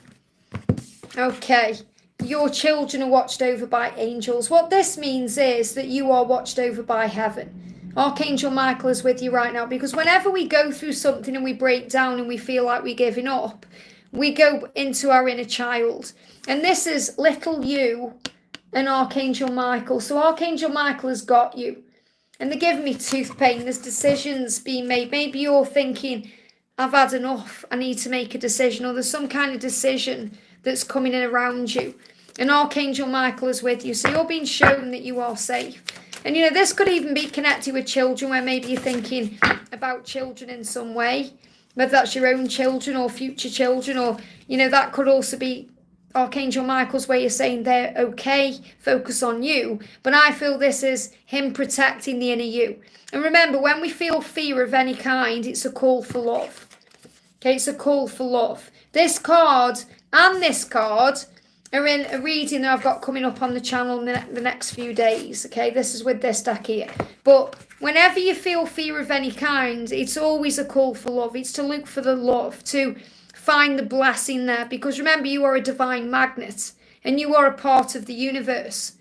Okay. Your children are watched over by angels. What this means is that you are watched over by heaven. Archangel Michael is with you right now, because whenever we go through something and we break down and we feel like we're giving up, we go into our inner child. And this is little you and Archangel Michael. So Archangel Michael has got you. And they're giving me tooth pain. There's decisions being made. Maybe you're thinking, I've had enough. I need to make a decision. Or there's some kind of decision that's coming in around you. And Archangel Michael is with you. So you're being shown that you are safe. And, this could even be connected with children, where maybe you're thinking about children in some way, whether that's your own children or future children, or, that could also be Archangel Michael's way of saying they're okay, focus on you. But I feel this is him protecting the inner you. And remember, when we feel fear of any kind, it's a call for love. Okay, it's a call for love. This card and this card are in a reading that I've got coming up on the channel in the next few days. Okay, this is with this deck here. But whenever you feel fear of any kind, it's always a call for love. It's to look for the love, to find the blessing there, because remember, you are a divine magnet and you are a part of the universe.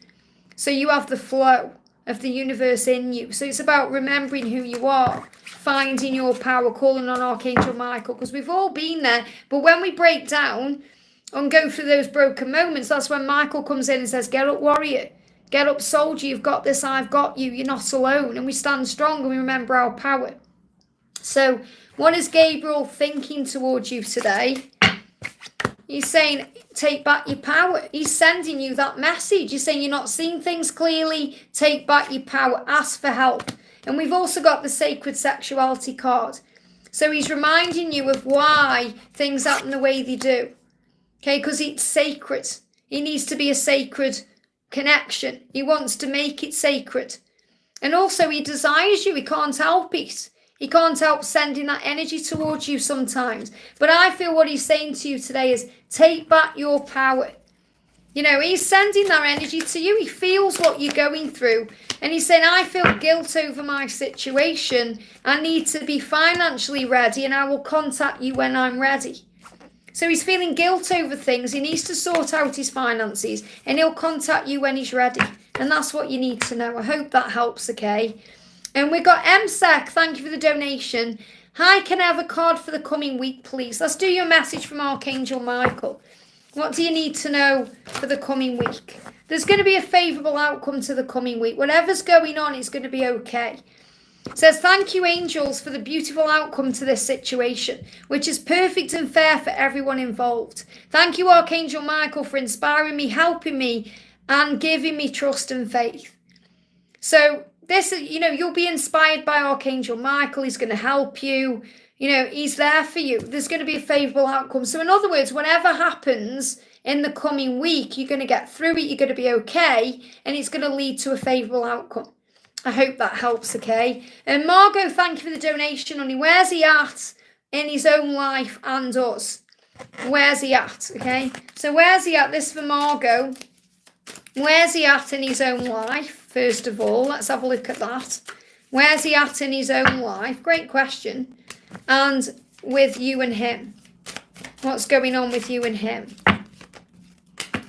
So you have the flow of the universe in you. So it's about remembering who you are, finding your power, calling on Archangel Michael, because we've all been there. But when we break down and go through those broken moments, that's when Michael comes in and says, get up, warrior. Get up, soldier. You've got this. I've got you. You're not alone. And we stand strong and we remember our power. So what is Gabriel thinking towards you today? He's saying, take back your power. He's sending you that message. He's saying you're not seeing things clearly. Take back your power. Ask for help. And we've also got the sacred sexuality card. So he's reminding you of why things happen the way they do. Okay, because it's sacred. It needs to be a sacred connection. He wants to make it sacred. And also he desires you. He can't help it. He can't help sending that energy towards you sometimes. But I feel what he's saying to you today is take back your power. You know, he's sending that energy to you. He feels what you're going through. And he's saying, I feel guilt over my situation. I need to be financially ready and I will contact you when I'm ready. So he's feeling guilt over things. He needs to sort out his finances and he'll contact you when he's ready. And that's what you need to know. I hope that helps, okay? And we've got MSEC, thank you for the donation. Hi, can I have a card for the coming week, please? Let's do your message from Archangel Michael. What do you need to know for the coming week? There's going to be a favourable outcome to the coming week. Whatever's going on, it's going to be okay. It says, thank you, angels, for the beautiful outcome to this situation, which is perfect and fair for everyone involved. Thank you, Archangel Michael, for inspiring me, helping me, and giving me trust and faith. So, this, you know, you'll be inspired by Archangel Michael. He's going to help you. You know, he's there for you. There's going to be a favourable outcome. So in other words, whatever happens in the coming week, you're going to get through it. You're going to be okay. And it's going to lead to a favourable outcome. I hope that helps, okay? And Margot, thank you for the donation, honey. Where's he at in his own life and us? Where's he at, okay? So where's he at? This is for Margot. Where's he at in his own life? First of all, let's have a look at that. Where's he at in his own life? Great question. And with you and him. What's going on with you and him?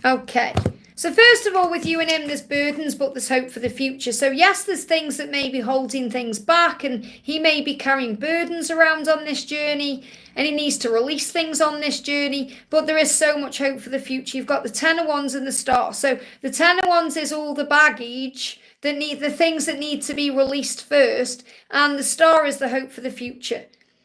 Okay. So first of all, with you and him, there's burdens, but there's hope for the future. So yes, there's things that may be holding things back, and he may be carrying burdens around on this journey, and he needs to release things on this journey, but there is so much hope for the future. You've got the Ten of Wands and the Star. So the Ten of Wands is all the baggage, the things that need to be released first, and the Star is the hope for the future.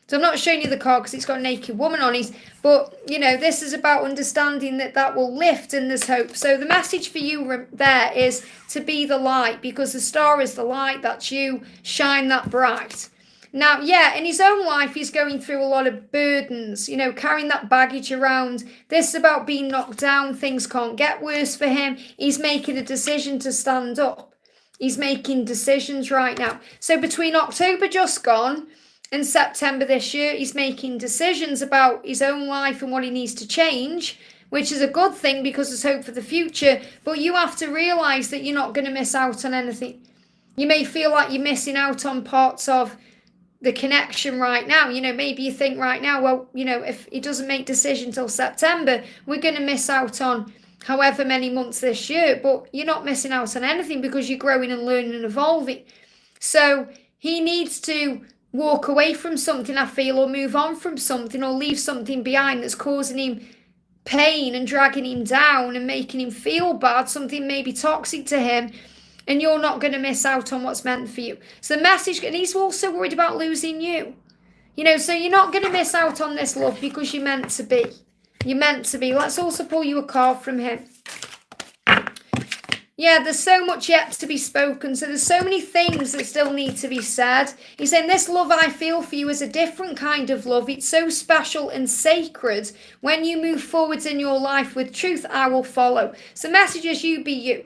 So I'm not showing you the card because it's got a naked woman on it, but, you know, this is about understanding that will lift and there's hope. So the message for you there is to be the light, because the Star is the light. That's you. Shine that bright. Now, yeah, in his own life, he's going through a lot of burdens, you know, carrying that baggage around. This is about being knocked down. Things can't get worse for him. He's making a decision to stand up. He's making decisions right now. So between October just gone in September this year, he's making decisions about his own life and what he needs to change, which is a good thing because there's hope for the future. But you have to realise that you're not going to miss out on anything. You may feel like you're missing out on parts of the connection right now. You know, maybe you think right now, well, you know, if he doesn't make decision till September, we're going to miss out on however many months this year. But you're not missing out on anything because you're growing and learning and evolving. So he needs to walk away from something, I feel, or move on from something, or leave something behind that's causing him pain and dragging him down and making him feel bad, something maybe toxic to him, and you're not going to miss out on what's meant for you. So the message, and he's also worried about losing you. You know, so you're not going to miss out on this love because you're meant to be. You're meant to be. Let's also pull you a card from him. Yeah, there's so much yet to be spoken. So there's so many things that still need to be said. He's saying this love I feel for you is a different kind of love. It's so special and sacred. When you move forwards in your life with truth, I will follow. So message is you be you.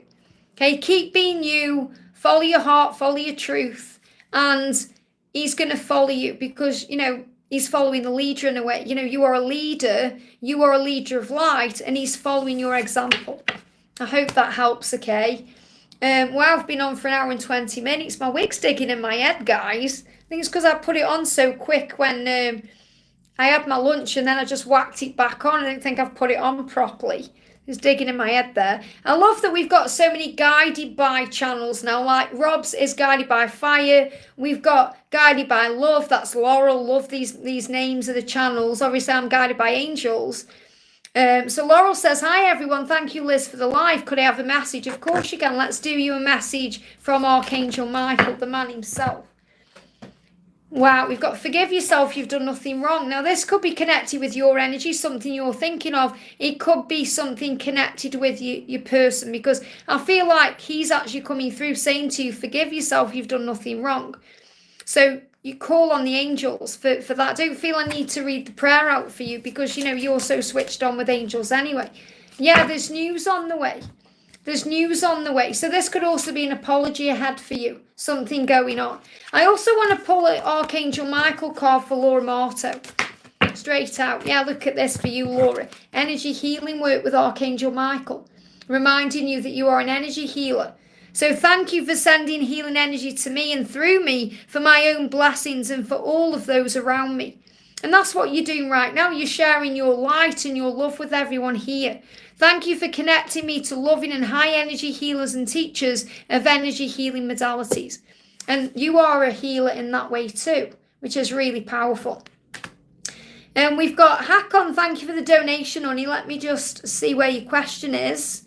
Okay, keep being you. Follow your heart, follow your truth. And he's going to follow you because, you know, he's following the leader in a way. You know, you are a leader. You are a leader of light, and he's following your example. I hope that helps, okay? Well, I've been on for an hour and 20 minutes. My wig's digging in my head, guys. I think it's because I put it on so quick when I had my lunch and then I just whacked it back on. I don't think I've put it on properly. It's digging in my head there. I love that we've got so many guided by channels now. Like Rob's is guided by fire. We've got guided by love. That's Laurel. Love these names of the channels. Obviously, I'm guided by angels. So Laurel says, hi everyone. Thank you, Liz, for the live. Could I have a message? Of course you can. Let's do you a message from Archangel Michael, the man himself. Wow, we've got forgive yourself, you've done nothing wrong. Now, this could be connected with your energy, something you're thinking of. It could be something connected with your person, because I feel like he's actually coming through saying to you, forgive yourself, you've done nothing wrong. So you call on the angels for that. Don't feel I need to read the prayer out for you because, you know, you're so switched on with angels anyway. Yeah, there's news on the way. There's news on the way. So this could also be an apology ahead for you. Something going on. I also want to pull an Archangel Michael card for Laura Marto. Straight out. Yeah, look at this for you, Laura. Energy healing work with Archangel Michael. Reminding you that you are an energy healer. So thank you for sending healing energy to me and through me for my own blessings and for all of those around me. And that's what you're doing right now. You're sharing your light and your love with everyone here. Thank you for connecting me to loving and high energy healers and teachers of energy healing modalities. And you are a healer in that way too, which is really powerful. And we've got Hakon, thank you for the donation, honey. Let me just see where your question is.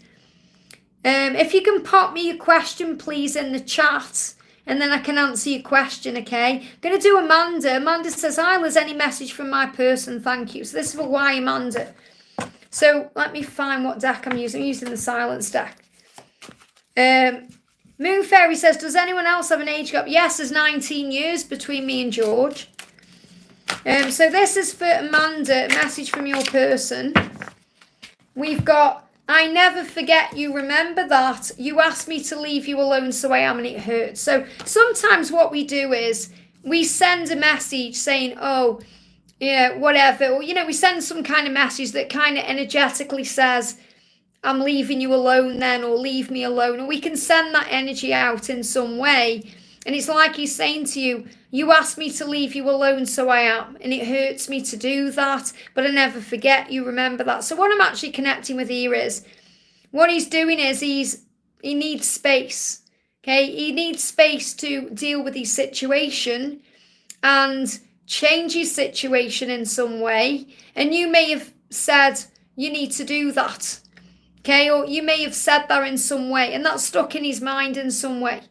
If you can pop me your question, please, in the chat, and then I can answer your question, okay? I'm going to do Amanda. Amanda says, hi, Liz, any message from my person? Thank you. So this is for why, Amanda. So let me find what deck I'm using. I'm using the silence deck. Moon Fairy says, does anyone else have an age gap? Yes, there's 19 years between me and George. So this is for Amanda, a message from your person. We've got, I never forget you, remember that. You asked me to leave you alone, so I am, and it hurts. So sometimes what we do is we send a message saying, oh, yeah, whatever, or, you know, we send some kind of message that kind of energetically says, I'm leaving you alone then, or leave me alone, or we can send that energy out in some way, and it's like he's saying to you, you asked me to leave you alone, so I am, and it hurts me to do that, but I never forget you, remember that. So what I'm actually connecting with here is, what he's doing is he needs space, okay? He needs space to deal with his situation, and change his situation in some way, and you may have said you need to do that, okay, or you may have said that in some way, and that's stuck in his mind in some way,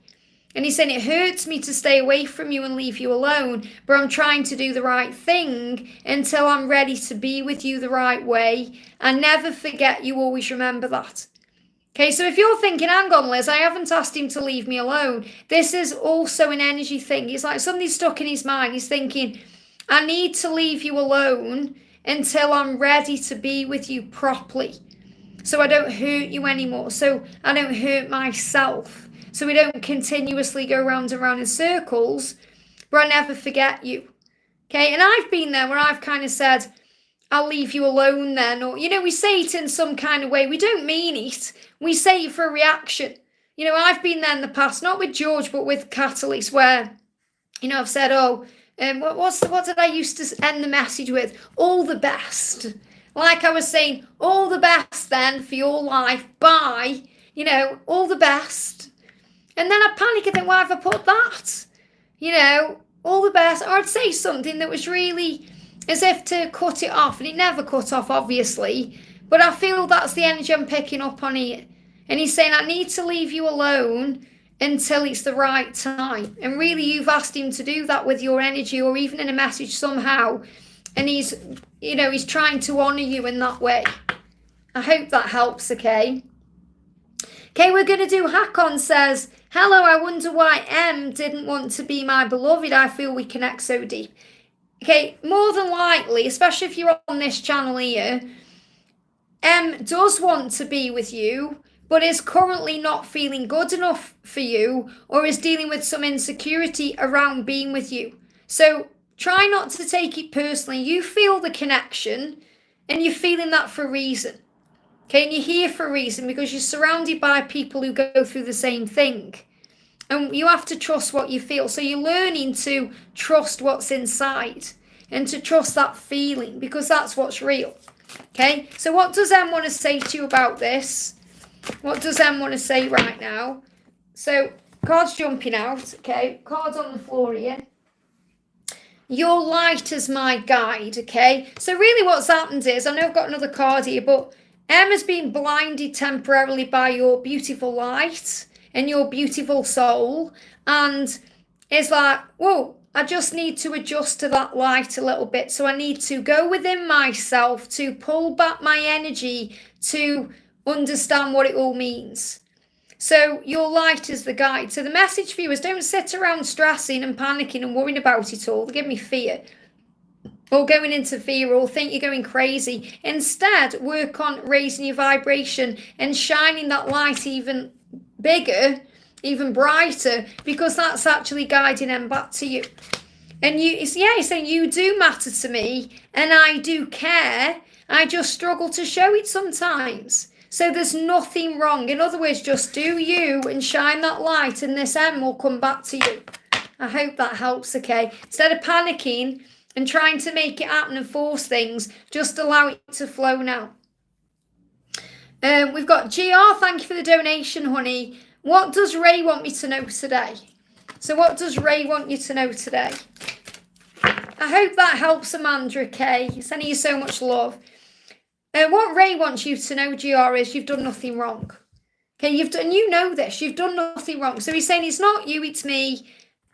and he's saying it hurts me to stay away from you and leave you alone, but I'm trying to do the right thing until I'm ready to be with you the right way, and never forget you, always remember that. Okay, so if you're thinking, hang on, Liz, I haven't asked him to leave me alone. This is also an energy thing. It's like something's stuck in his mind. He's thinking, I need to leave you alone until I'm ready to be with you properly. So I don't hurt you anymore. So I don't hurt myself. So we don't continuously go round and round in circles, but I never forget you. Okay, and I've been there where I've kind of said, I'll leave you alone then. Or, you know, we say it in some kind of way. We don't mean it. We say it for a reaction. You know, I've been there in the past, not with George, but with Catalyst, where, you know, I've said, oh, what did I used to end the message with? All the best. Like I was saying, all the best then for your life. Bye. You know, all the best. And then I panic and think, why have I put that? You know, all the best. Or I'd say something that was really as if to cut it off. And it never cut off, obviously. But I feel that's the energy I'm picking up on here. And he's saying, I need to leave you alone until it's the right time. And really, you've asked him to do that with your energy, or even in a message somehow. And he's, you know, he's trying to honour you in that way. I hope that helps, okay? Okay, we're going to do Hakon says, hello, I wonder why M didn't want to be my beloved. I feel we connect so deep. Okay, more than likely, especially if you're on this channel here, M does want to be with you, but is currently not feeling good enough for you, or is dealing with some insecurity around being with you. So try not to take it personally. You feel the connection, and you're feeling that for a reason. Okay, and you're here for a reason because you're surrounded by people who go through the same thing. And you have to trust what you feel. So you're learning to trust what's inside. and to trust that feeling, because that's what's real. Okay, so what does Em want to say to you about this? What does Em want to say right now? So cards jumping out, okay, cards on the floor here. Your light is my guide, okay? So really what's happened is, I know I've got another card here, but Emma's been blinded temporarily by your beautiful light and your beautiful soul, and it's like, whoa, I just need to adjust to that light a little bit. So I need to go within myself to pull back my energy to understand what it all means. So your light is the guide. So the message for you is, don't sit around stressing and panicking and worrying about it all. They give me fear, or going into fear, or think you're going crazy. Instead, work on raising your vibration and shining that light even bigger, even brighter, because that's actually guiding them back to you. And you're saying, you do matter to me and I do care. I just struggle to show it sometimes. So there's nothing wrong. In other words, just do you and shine that light, and this M will come back to you. I hope that helps, okay? Instead of panicking and trying to make it happen and force things, just allow it to flow now. We've got GR, thank you for the donation, honey. What does Ray want me to know today? So what does Ray want you to know today? I hope that helps, Amanda, okay? Sending you so much love. What Ray wants you to know, GR, is you've done nothing wrong. Okay, you know this, you've done nothing wrong. So he's saying it's not you, it's me.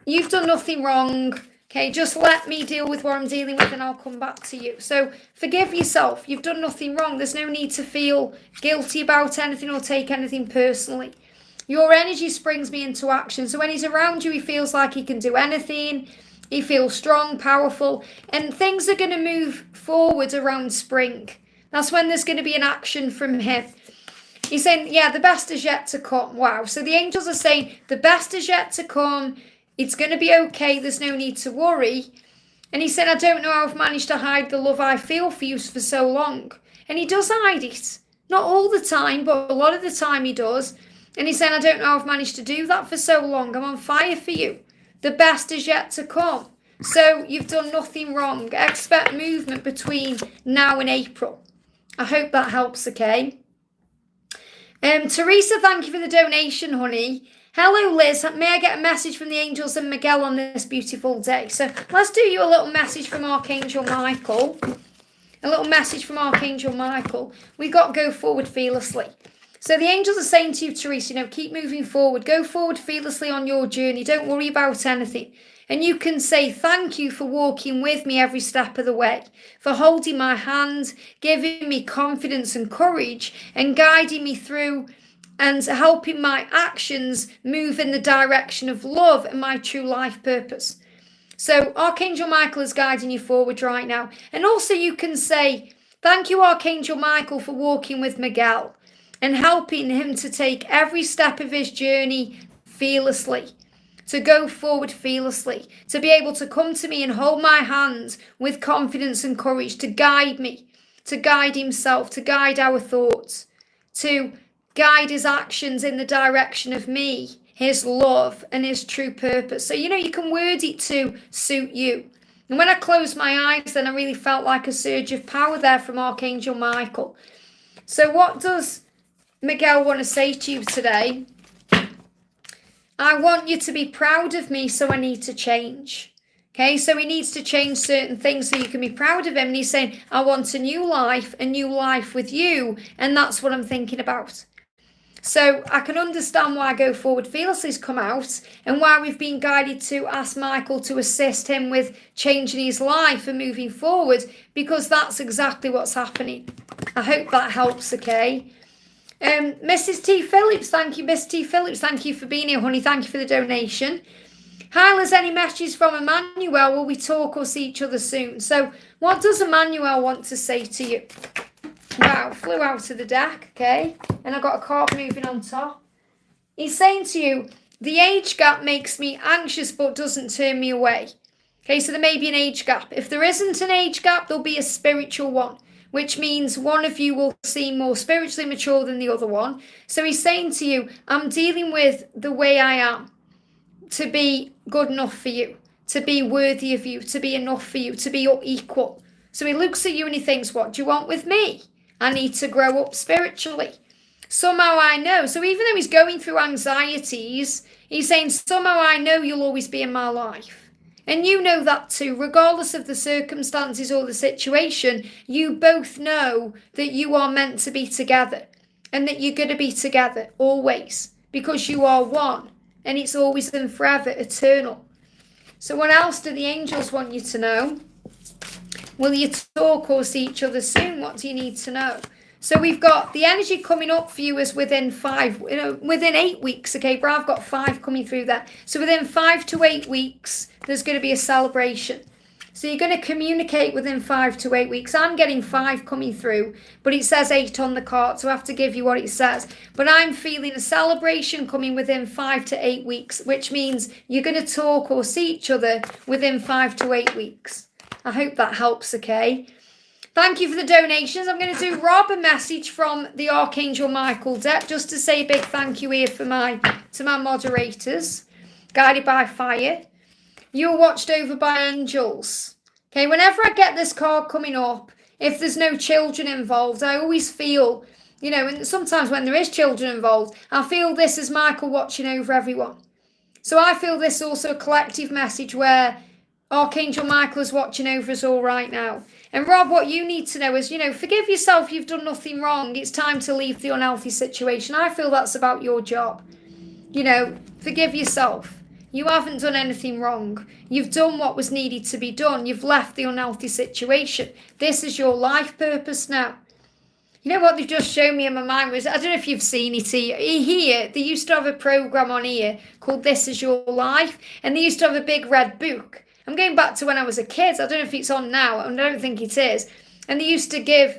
You've done nothing wrong. Okay, just let me deal with what I'm dealing with and I'll come back to you. So forgive yourself. You've done nothing wrong. There's no need to feel guilty about anything or take anything personally. Your energy springs me into action. So when he's around you, he feels like he can do anything. He feels strong, powerful, and things are going to move forward around spring. That's when there's going to be an action from him. He's saying, yeah, the best is yet to come. Wow. So the angels are saying the best is yet to come. It's going to be okay. There's no need to worry. And he said, I don't know how I've managed to hide the love I feel for you for so long. And he does hide it. Not all the time, but a lot of the time he does. And he said, I don't know how I've managed to do that for so long. I'm on fire for you. The best is yet to come. So you've done nothing wrong. Expect movement between now and April. I hope that helps, okay? Teresa, thank you for the donation, honey. Hello, Liz. May I get a message from the angels and Miguel on this beautiful day? So let's do you a little message from Archangel Michael. A little message from Archangel Michael. We got go forward fearlessly. So the angels are saying to you, Teresa, keep moving forward. Go forward fearlessly on your journey. Don't worry about anything. And you can say, thank you for walking with me every step of the way, for holding my hand, giving me confidence and courage, and guiding me through and helping my actions move in the direction of love and my true life purpose. So Archangel Michael is guiding you forward right now. And also you can say, thank you, Archangel Michael, for walking with Miguel and helping him to take every step of his journey fearlessly. To go forward fearlessly, to be able to come to me and hold my hand with confidence and courage, to guide me, to guide himself, to guide our thoughts, to guide his actions in the direction of me, his love and his true purpose. So, you can word it to suit you. And when I closed my eyes, then I really felt like a surge of power there from Archangel Michael. So what does Miguel want to say to you today? I want you to be proud of me, so I need to change. Okay, so he needs to change certain things so you can be proud of him. And he's saying, I want a new life with you. And that's what I'm thinking about. So I can understand why Go Forward Fearlessly's come out and why we've been guided to ask Michael to assist him with changing his life and moving forward, because that's exactly what's happening. I hope that helps, okay? Mrs. T. Phillips, thank you. Miss T. Phillips, thank you for being here, honey. Thank you for the donation. Hi, Liz, any messages from Emmanuel? Will we talk or see each other soon? So what does Emmanuel want to say to you? Wow, flew out of the deck, okay? And I got a card moving on top. He's saying to you, the age gap makes me anxious but doesn't turn me away. Okay, so there may be an age gap. If there isn't an age gap, there'll be a spiritual one, which means one of you will seem more spiritually mature than the other one. So he's saying to you, I'm dealing with the way I am to be good enough for you, to be worthy of you, to be enough for you, to be your equal. So he looks at you and he thinks, what do you want with me? I need to grow up spiritually. Somehow I know. So even though he's going through anxieties, he's saying, somehow I know you'll always be in my life. And you know that too, regardless of the circumstances or the situation, you both know that you are meant to be together and that you're going to be together always because you are one and it's always and forever eternal. So what else do the angels want you to know? Will you talk or see each other soon? What do you need to know? So we've got the energy coming up for you as within within 8 weeks. Okay, but I've got 5 coming through there. So within 5 to 8 weeks, there's going to be a celebration. So you're going to communicate within 5 to 8 weeks. I'm getting 5 coming through, but it says 8 on the card, so I have to give you what it says. But I'm feeling a celebration coming within 5 to 8 weeks, which means you're going to talk or see each other within 5 to 8 weeks. I hope that helps, okay? Thank you for the donations. I'm going to do Rob a message from the Archangel Michael deck, just to say a big thank you here to my moderators. Guided by fire. You're watched over by angels. Okay, whenever I get this card coming up, if there's no children involved, I always feel, and sometimes when there is children involved, I feel this is Michael watching over everyone. So I feel this also a collective message where Archangel Michael is watching over us all right now. And Rob, what you need to know is, forgive yourself. You've done nothing wrong. It's time to leave the unhealthy situation. I feel that's about your job. Forgive yourself. You haven't done anything wrong. You've done what was needed to be done. You've left the unhealthy situation. This is your life purpose now. You know what they've just shown me in my mind was, I don't know if you've seen it here. They used to have a program on here called This Is Your Life. And they used to have a big red book. I'm going back to when I was a kid. I don't know if it's on now. I don't think it is. And they used to give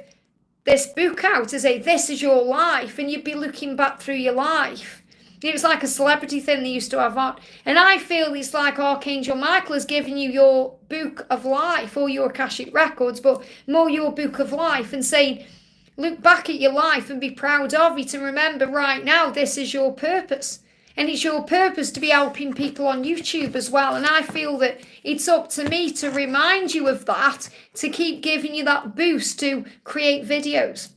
this book out to say, this is your life. And you'd be looking back through your life. It was like a celebrity thing they used to have on. And I feel it's like Archangel Michael is giving you your book of life or your Akashic records, but more your book of life and saying, look back at your life and be proud of it and remember right now, this is your purpose. And it's your purpose to be helping people on YouTube as well. And I feel that it's up to me to remind you of that, to keep giving you that boost to create videos.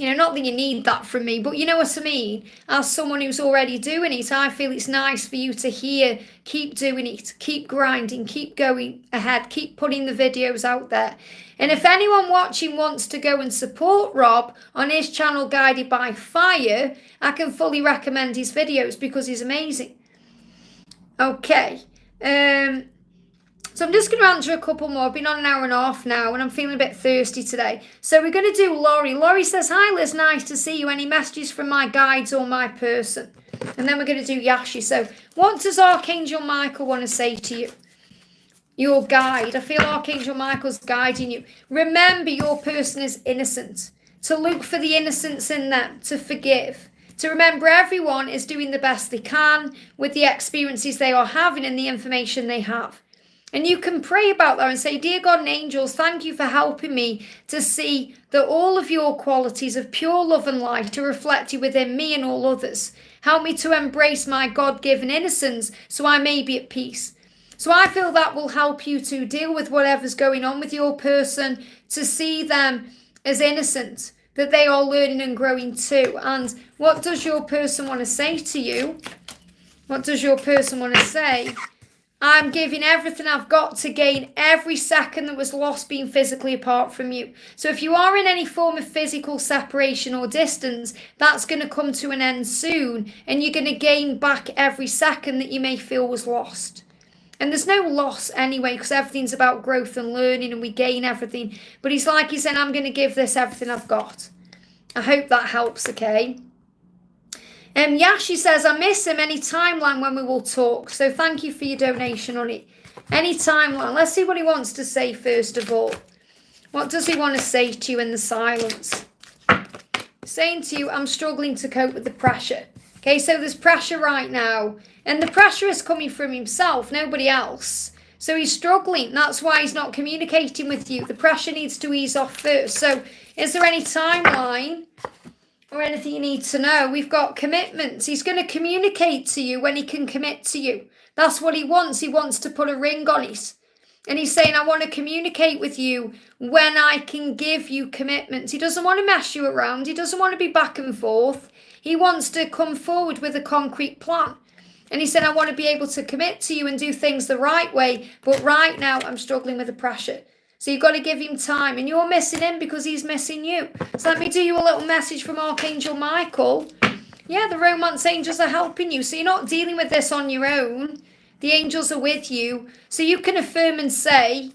Not that you need that from me, but you know what I mean? As someone who's already doing it, I feel it's nice for you to hear, keep doing it, keep grinding, keep going ahead, keep putting the videos out there. And if anyone watching wants to go and support Rob on his channel Guided by Fire, I can fully recommend his videos because he's amazing. Okay. So I'm just going to answer a couple more. I've been on an hour and a half now and I'm feeling a bit thirsty today. So we're going to do Laurie. Laurie says, hi Liz, nice to see you. Any messages from my guides or my person? And then we're going to do Yashi. So what does Archangel Michael want to say to you? Your guide. I feel Archangel Michael's guiding you. Remember your person is innocent. To look for the innocence in them. To forgive. To remember everyone is doing the best they can with the experiences they are having and the information they have. And you can pray about that and say, dear God and angels, thank you for helping me to see that all of your qualities of pure love and light are reflected within me and all others. Help me to embrace my God-given innocence so I may be at peace. So I feel that will help you to deal with whatever's going on with your person, to see them as innocent, that they are learning and growing too. And what does your person want to say to you? What does your person want to say? I'm giving everything I've got to gain every second that was lost being physically apart from you. So if you are in any form of physical separation or distance, that's going to come to an end soon. And you're going to gain back every second that you may feel was lost. And there's no loss anyway, because everything's about growth and learning and we gain everything. But it's like he's saying, I'm going to give this everything I've got. I hope that helps, okay? Yashi says, I miss him. Any timeline when we will talk. So thank you for your donation on it. Any timeline. Let's see what he wants to say first of all. What does he want to say to you in the silence? Saying to you, I'm struggling to cope with the pressure. Okay, so there's pressure right now. And the pressure is coming from himself, nobody else. So he's struggling. That's why he's not communicating with you. The pressure needs to ease off first. So is there any timeline or anything you need to know. We've got commitments. He's going to communicate to you when he can commit to you. That's what he wants. He wants to put a ring on it. And he's saying, I want to communicate with you when I can give you commitments. He doesn't want to mess you around. He doesn't want to be back and forth. He wants to come forward with a concrete plan. And he said, I want to be able to commit to you and do things the right way. But right now, I'm struggling with the pressure. So you've got to give him time. And you're missing him because he's missing you. So let me do you a little message from Archangel Michael. Yeah, the romance angels are helping you. So you're not dealing with this on your own. The angels are with you. So you can affirm and say,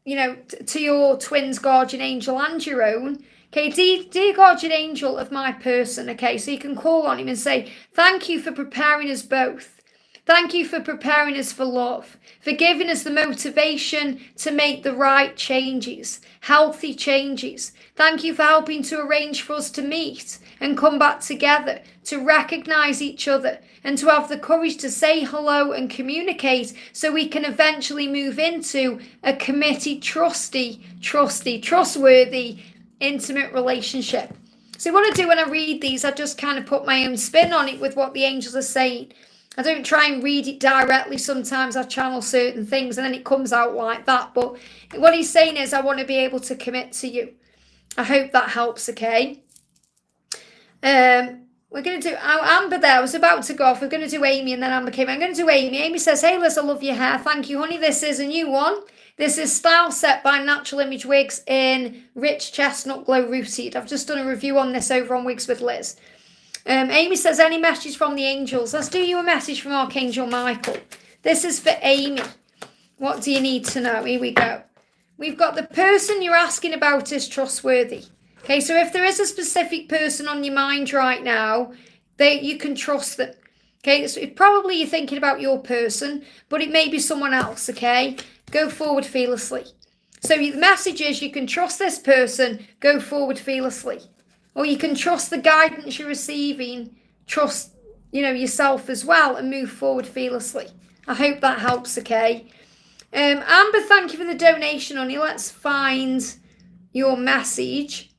you know, to your twins, guardian angel and your own, okay, dear guardian angel of my person, okay, so you can call on him and say, thank you for preparing us both. Thank you for preparing us for love, for giving us the motivation to make the right changes, healthy changes. Thank you for helping to arrange for us to meet and come back together, to recognise each other and to have the courage to say hello and communicate so we can eventually move into a committed, trustworthy, intimate relationship. So what I do when I read these, I just kind of put my own spin on it with what the angels are saying. I don't try and read it directly. Sometimes I channel certain things and then it comes out like that. But what he's saying is I want to be able to commit to you. I hope that helps, okay? We're going to do Amber there. I was about to go off. We're going to do Amy and then Amber came. I'm going to do Amy. Amy says, hey Liz, I love your hair. Thank you, honey. This is a new one. This is Style Set by Natural Image Wigs in Rich Chestnut Glow Rooted. I've just done a review on this over on Wigs with Liz. Amy says, any message from the angels? Let's do you a message from Archangel Michael. This is for Amy. What do you need to know? Here we go. We've got the person you're asking about is trustworthy. Okay, so if there is a specific person on your mind right now, you can trust them. Okay, so probably you're thinking about your person, but it may be someone else, okay? Go forward fearlessly. So the message is you can trust this person, go forward fearlessly. Or you can trust the guidance you're receiving, trust, yourself as well and move forward fearlessly. I hope that helps, okay? Amber, thank you for the donation, honey. Let's find your message.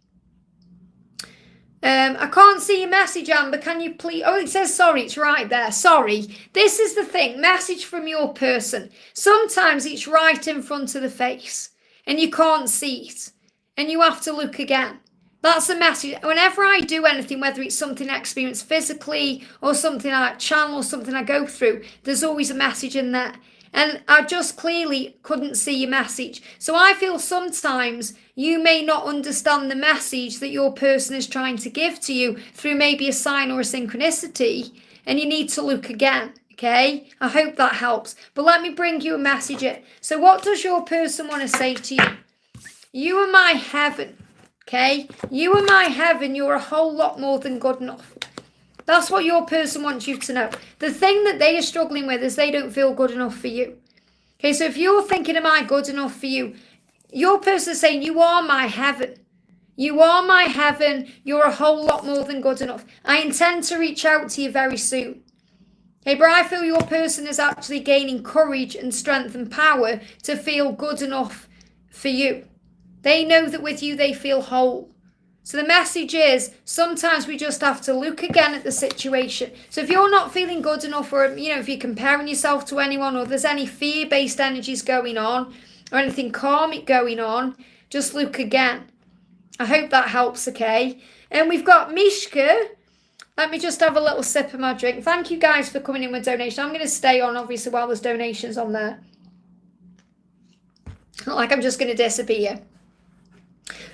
I can't see your message, Amber. Can you please? Oh, it says sorry. It's right there. Sorry. This is the thing. Message from your person. Sometimes it's right in front of the face and you can't see it and you have to look again. That's the message. Whenever I do anything, whether it's something I experience physically or something I channel or something I go through, there's always a message in there. And I just clearly couldn't see your message. So I feel sometimes you may not understand the message that your person is trying to give to you through maybe a sign or a synchronicity, and you need to look again, okay? I hope that helps. But let me bring you a message in. So what does your person want to say to you? You are my heaven, okay? You are my heaven. You're a whole lot more than good enough. That's what your person wants you to know. The thing that they are struggling with is they don't feel good enough for you. Okay, so if you're thinking, am I good enough for you? Your person is saying, you are my heaven. You are my heaven. You're a whole lot more than good enough. I intend to reach out to you very soon. Okay, but I feel your person is actually gaining courage and strength and power to feel good enough for you. They know that with you, they feel whole. So the message is, sometimes we just have to look again at the situation. So if you're not feeling good enough, or, if you're comparing yourself to anyone, or there's any fear-based energies going on, or anything karmic going on, just look again. I hope that helps, okay? And we've got Mishka. Let me just have a little sip of my drink. Thank you guys for coming in with donations. I'm going to stay on, obviously, while there's donations on there. Not like I'm just going to disappear.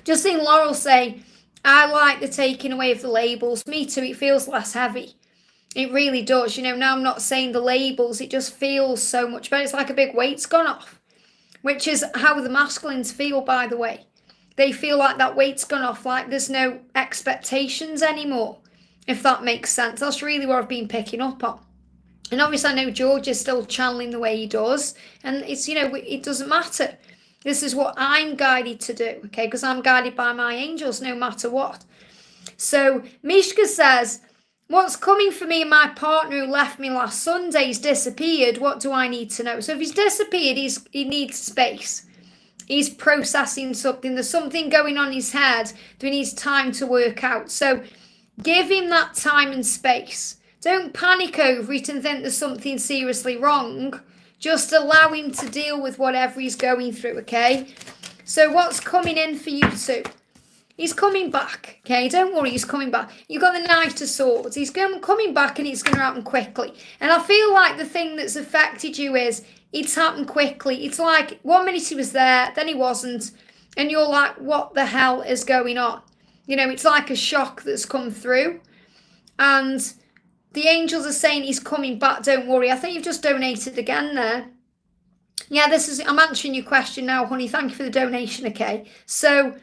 Just seen Laurel say, I like the taking away of the labels. Me too, it feels less heavy. It really does. Now I'm not saying the labels, it just feels so much better. It's like a big weight's gone off, which is how the masculines feel, by the way. They feel like that weight's gone off, like there's no expectations anymore, if that makes sense. That's really what I've been picking up on. And obviously I know George is still channeling the way he does, and it's, it doesn't matter. This is what I'm guided to do, okay? Because I'm guided by my angels no matter what. So Mishka says, what's coming for me and my partner who left me last Sunday? He's disappeared. What do I need to know? So if he's disappeared, he needs space. He's processing something. There's something going on in his head that he needs time to work out. So Give him that time and space. Don't panic over it and think there's something seriously wrong. Just allow him to deal with whatever he's going through, okay? So what's coming in for you too? He's coming back, okay? Don't worry, he's coming back. You've got the Knight of Swords. He's coming back and it's going to happen quickly. And I feel like the thing that's affected you is it's happened quickly. It's like 1 minute he was there, then he wasn't. And you're like, what the hell is going on? You know, it's like a shock that's come through. And the angels are saying he's coming back, don't worry. I think you've just donated again there. Yeah, I'm answering your question now, honey. Thank you for the donation, okay? So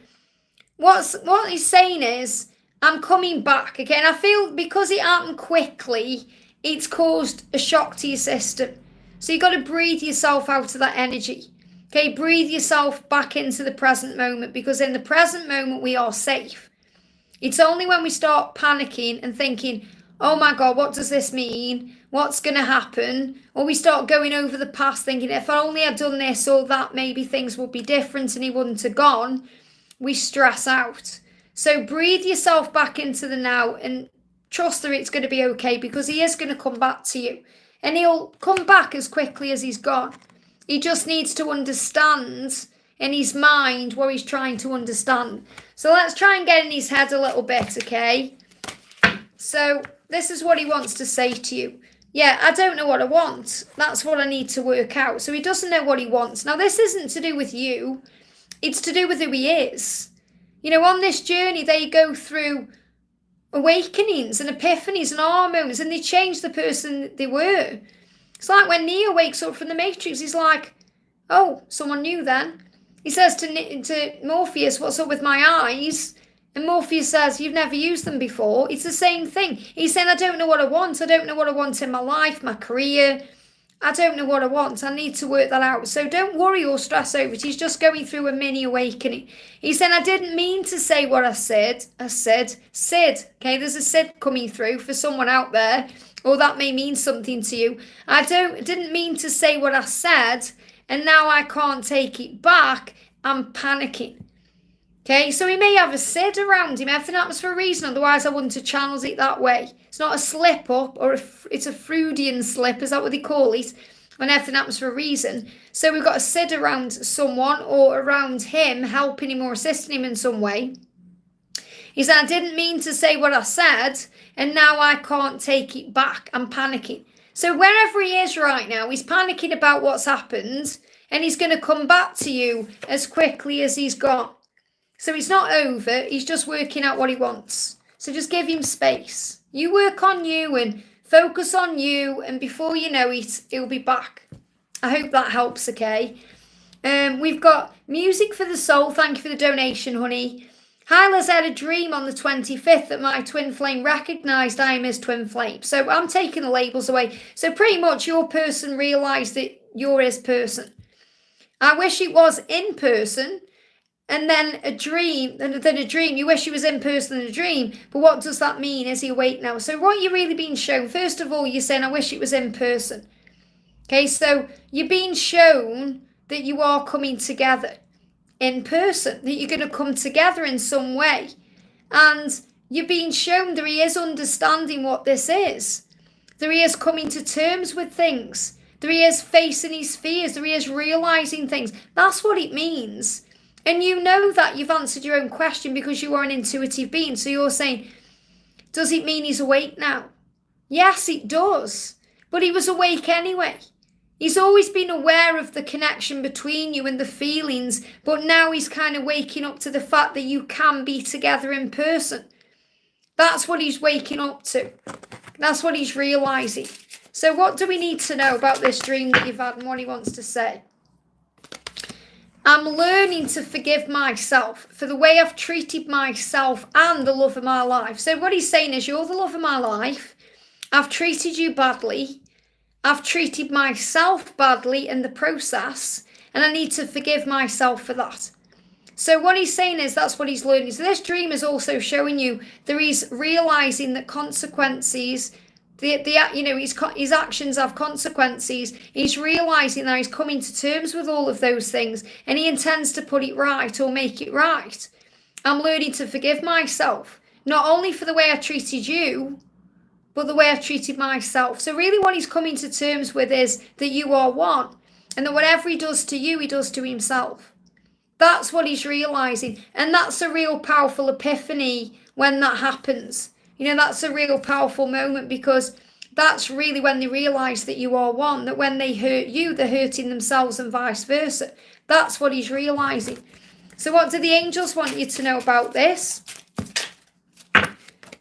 what he's saying is, I'm coming back, okay? And I feel because it happened quickly, it's caused a shock to your system. So you've got to breathe yourself out of that energy. Okay, breathe yourself back into the present moment, because in the present moment we are safe. It's only when we start panicking and thinking, oh my God, what does this mean? What's going to happen? Or we start going over the past thinking, if I only had done this or that, maybe things would be different and he wouldn't have gone. We stress out. So breathe yourself back into the now and trust that it's going to be okay, because he is going to come back to you. And he'll come back as quickly as he's gone. He just needs to understand in his mind what he's trying to understand. So let's try and get in his head a little bit, okay? So this is what he wants to say to you. Yeah, I don't know what I want. That's what I need to work out. So he doesn't know what he wants. Now, this isn't to do with you. It's to do with who he is. You know, on this journey, they go through awakenings and epiphanies and aha moments, and they change the person they were. It's like when Neo wakes up from the Matrix, he's like, oh, someone new then. He says to Morpheus, what's up with my eyes? And Morpheus says, you've never used them before. It's the same thing. He's saying, I don't know what I want. I don't know what I want in my life, my career. I don't know what I want. I need to work that out. So don't worry or stress over it. He's just going through a mini awakening. He's saying, I didn't mean to say what I said. Sid. Okay, there's a Sid coming through for someone out there. Or that may mean something to you. I didn't mean to say what I said. And now I can't take it back. I'm panicking. Okay, so he may have a Sid around him. Everything happens for a reason. Otherwise, I wouldn't have channeled it that way. It's not a slip up, or it's a Freudian slip. Is that what they call it? When everything happens for a reason. So we've got a Sid around someone or around him, helping him or assisting him in some way. He said, I didn't mean to say what I said, and now I can't take it back. I'm panicking. So wherever he is right now, he's panicking about what's happened, and he's going to come back to you as quickly as he's gone. So it's not over. He's just working out what he wants. So just give him space. You work on you and focus on you. And before you know it, he'll be back. I hope that helps, okay? We've got Music for the Soul. Thank you for the donation, honey. Hyla's had a dream on the 25th that my twin flame recognised I am his twin flame. So I'm taking the labels away. So pretty much your person realised that you're his person. I wish it was in person. And then a dream, you wish he was in person in a dream. But what does that mean? Is he awake now? So what you're really being shown, first of all, you're saying, I wish it was in person. Okay, so you're being shown that you are coming together in person, that you're going to come together in some way. And you're being shown that he is understanding what this is. That he is coming to terms with things. That he is facing his fears. That he is realising things. That's what it means. And you know that you've answered your own question because you are an intuitive being. So you're saying, does it mean he's awake now? Yes, it does. But he was awake anyway. He's always been aware of the connection between you and the feelings. But now he's kind of waking up to the fact that you can be together in person. That's what he's waking up to. That's what he's realising. So what do we need to know about this dream that you've had and what he wants to say? I'm learning to forgive myself for the way I've treated myself and the love of my life. So what he's saying is, you're the love of my life. I've treated you badly. I've treated myself badly in the process. And I need to forgive myself for that. So what he's saying is that's what he's learning. So this dream is also showing you that he's realising that consequences... his actions have consequences. He's realising that he's coming to terms with all of those things and he intends to put it right or make it right. I'm learning to forgive myself not only for the way I treated you, but the way I treated myself. So really what he's coming to terms with is that you are one, and that whatever he does to you, he does to himself. That's what he's realizing. And that's a real powerful epiphany when that happens. You know, that's a real powerful moment, because that's really when they realize that you are one, that when they hurt you, they're hurting themselves and vice versa. That's what he's realizing. So what do the angels want you to know about this?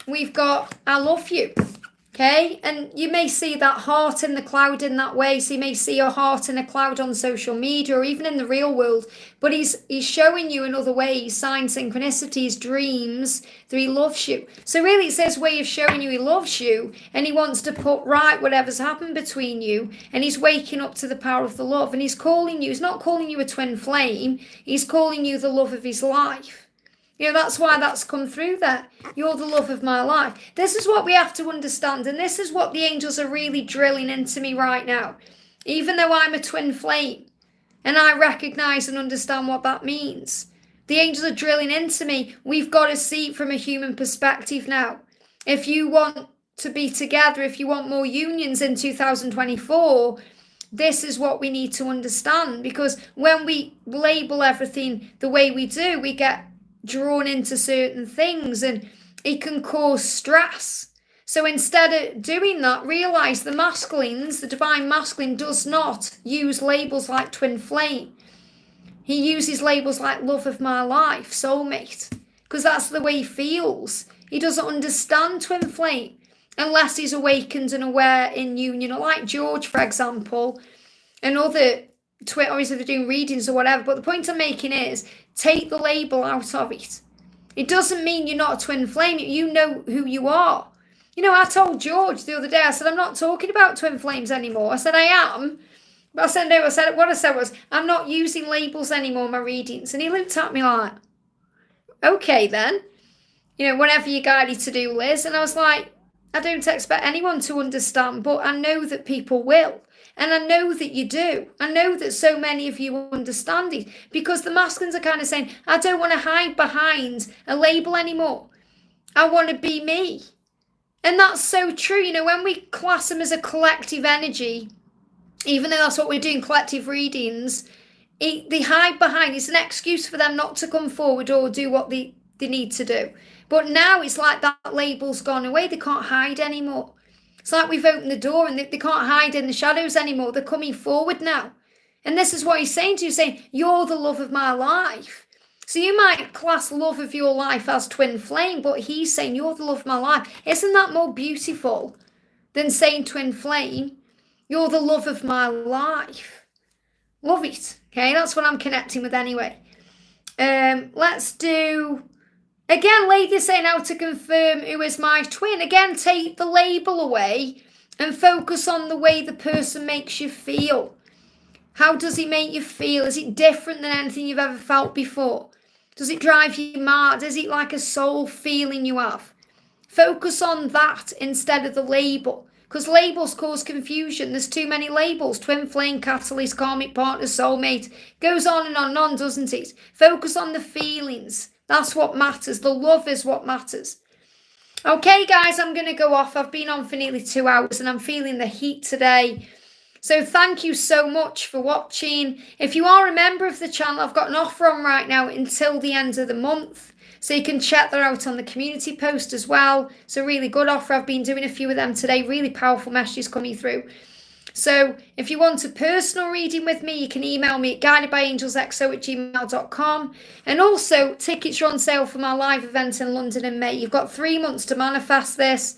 We've got, I love you. Okay, and you may see that heart in the cloud in that way. So you may see your heart in a cloud on social media or even in the real world. But he's showing you in other ways, signs, synchronicities, dreams, that he loves you. So really it's his way of showing you he loves you, and he wants to put right whatever's happened between you. And he's waking up to the power of the love. And he's calling you, he's not calling you a twin flame. He's calling you the love of his life. You know, that's why that's come through there. You're the love of my life. This is what we have to understand. And this is what the angels are really drilling into me right now. Even though I'm a twin flame and I recognize and understand what that means, the angels are drilling into me. We've got to see it from a human perspective now. If you want to be together, if you want more unions in 2024, this is what we need to understand. Because when we label everything the way we do, we get drawn into certain things, and it can cause stress. So instead of doing that, realize the masculines, the divine masculine, does not use labels like twin flame. He uses labels like love of my life, soulmate, because that's the way he feels. He doesn't understand twin flame unless he's awakened and aware in union, like George, for example, and other obviously they're doing readings or whatever. But the point I'm making is, take the label out of it. It doesn't mean you're not a twin flame. You know who you are. You know, I told George the other day, I said, I'm not talking about twin flames anymore. I said, I am. But I said, no, what I said was, I'm not using labels anymore in my readings. And he looked at me like, okay then. You know, whatever you guided to do, Liz. And I was like, I don't expect anyone to understand, but I know that people will. And I know that you do. I know that so many of you understand it, because the masculines are kind of saying, I don't want to hide behind a label anymore. I want to be me. And that's so true. You know, when we class them as a collective energy, even though that's what we're doing, collective readings, they hide behind. It's an excuse for them not to come forward or do what they need to do. But now it's like that label's gone away. They can't hide anymore. It's like we've opened the door and they can't hide in the shadows anymore. They're coming forward now. And this is what he's saying to you, saying, you're the love of my life. So you might class love of your life as twin flame, but he's saying, you're the love of my life. Isn't that more beautiful than saying twin flame? You're the love of my life. Love it. Okay, that's what I'm connecting with anyway. Let's do... Again, lady saying how to confirm who is my twin. Again, take the label away and focus on the way the person makes you feel. How does he make you feel? Is it different than anything you've ever felt before? Does it drive you mad? Is it like a soul feeling you have? Focus on that instead of the label. Because labels cause confusion. There's too many labels. Twin flame, catalyst, karmic partner, soulmate. Goes on and on, doesn't it? Focus on the feelings. That's what matters. The love is what matters. Okay, guys, I'm going to go off. I've been on for nearly 2 hours and I'm feeling the heat today. So thank you so much for watching. If you are a member of the channel, I've got an offer on right now until the end of the month. So you can check that out on the community post as well. It's a really good offer. I've been doing a few of them today. Really powerful messages coming through. So if you want a personal reading with me, you can email me at guidedbyangelsxo@gmail.com. And also, tickets are on sale for my live event in London in May. You've got 3 months to manifest this.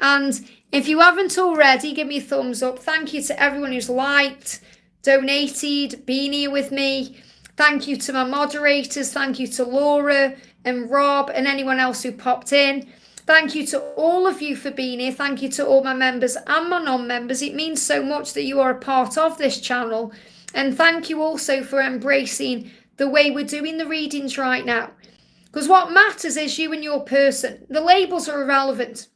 And if you haven't already, give me a thumbs up. Thank you to everyone who's liked, donated, been here with me. Thank you to my moderators. Thank you to Laura and Rob and anyone else who popped in. Thank you to all of you for being here. Thank you to all my members and my non-members. It means so much that you are a part of this channel. And thank you also for embracing the way we're doing the readings right now. Because what matters is you and your person. The labels are irrelevant.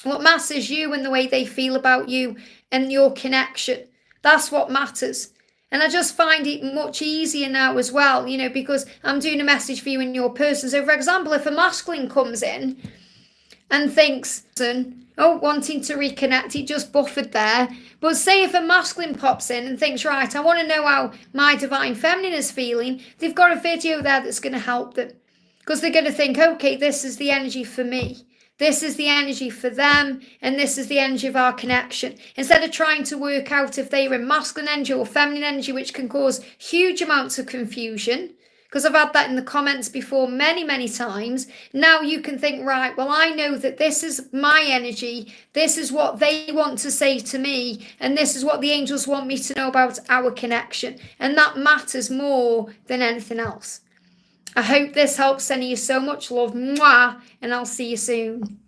What matters is you and the way they feel about you and your connection. That's what matters. And I just find it much easier now as well, you know, because I'm doing a message for you and your person. So, for example, if a masculine comes in and thinks, oh, wanting to reconnect, he just buffered there. But say if a masculine pops in and thinks, right, I want to know how my divine feminine is feeling, they've got a video there that's going to help them. Because they're going to think, okay, this is the energy for me. This is the energy for them, and this is the energy of our connection. Instead of trying to work out if they are in masculine energy or feminine energy, which can cause huge amounts of confusion, because I've had that in the comments before many, many times. Now you can think, right, well, I know that this is my energy. This is what they want to say to me. And this is what the angels want me to know about our connection. And that matters more than anything else. I hope this helps. Sending you so much love. Mwah. And I'll see you soon.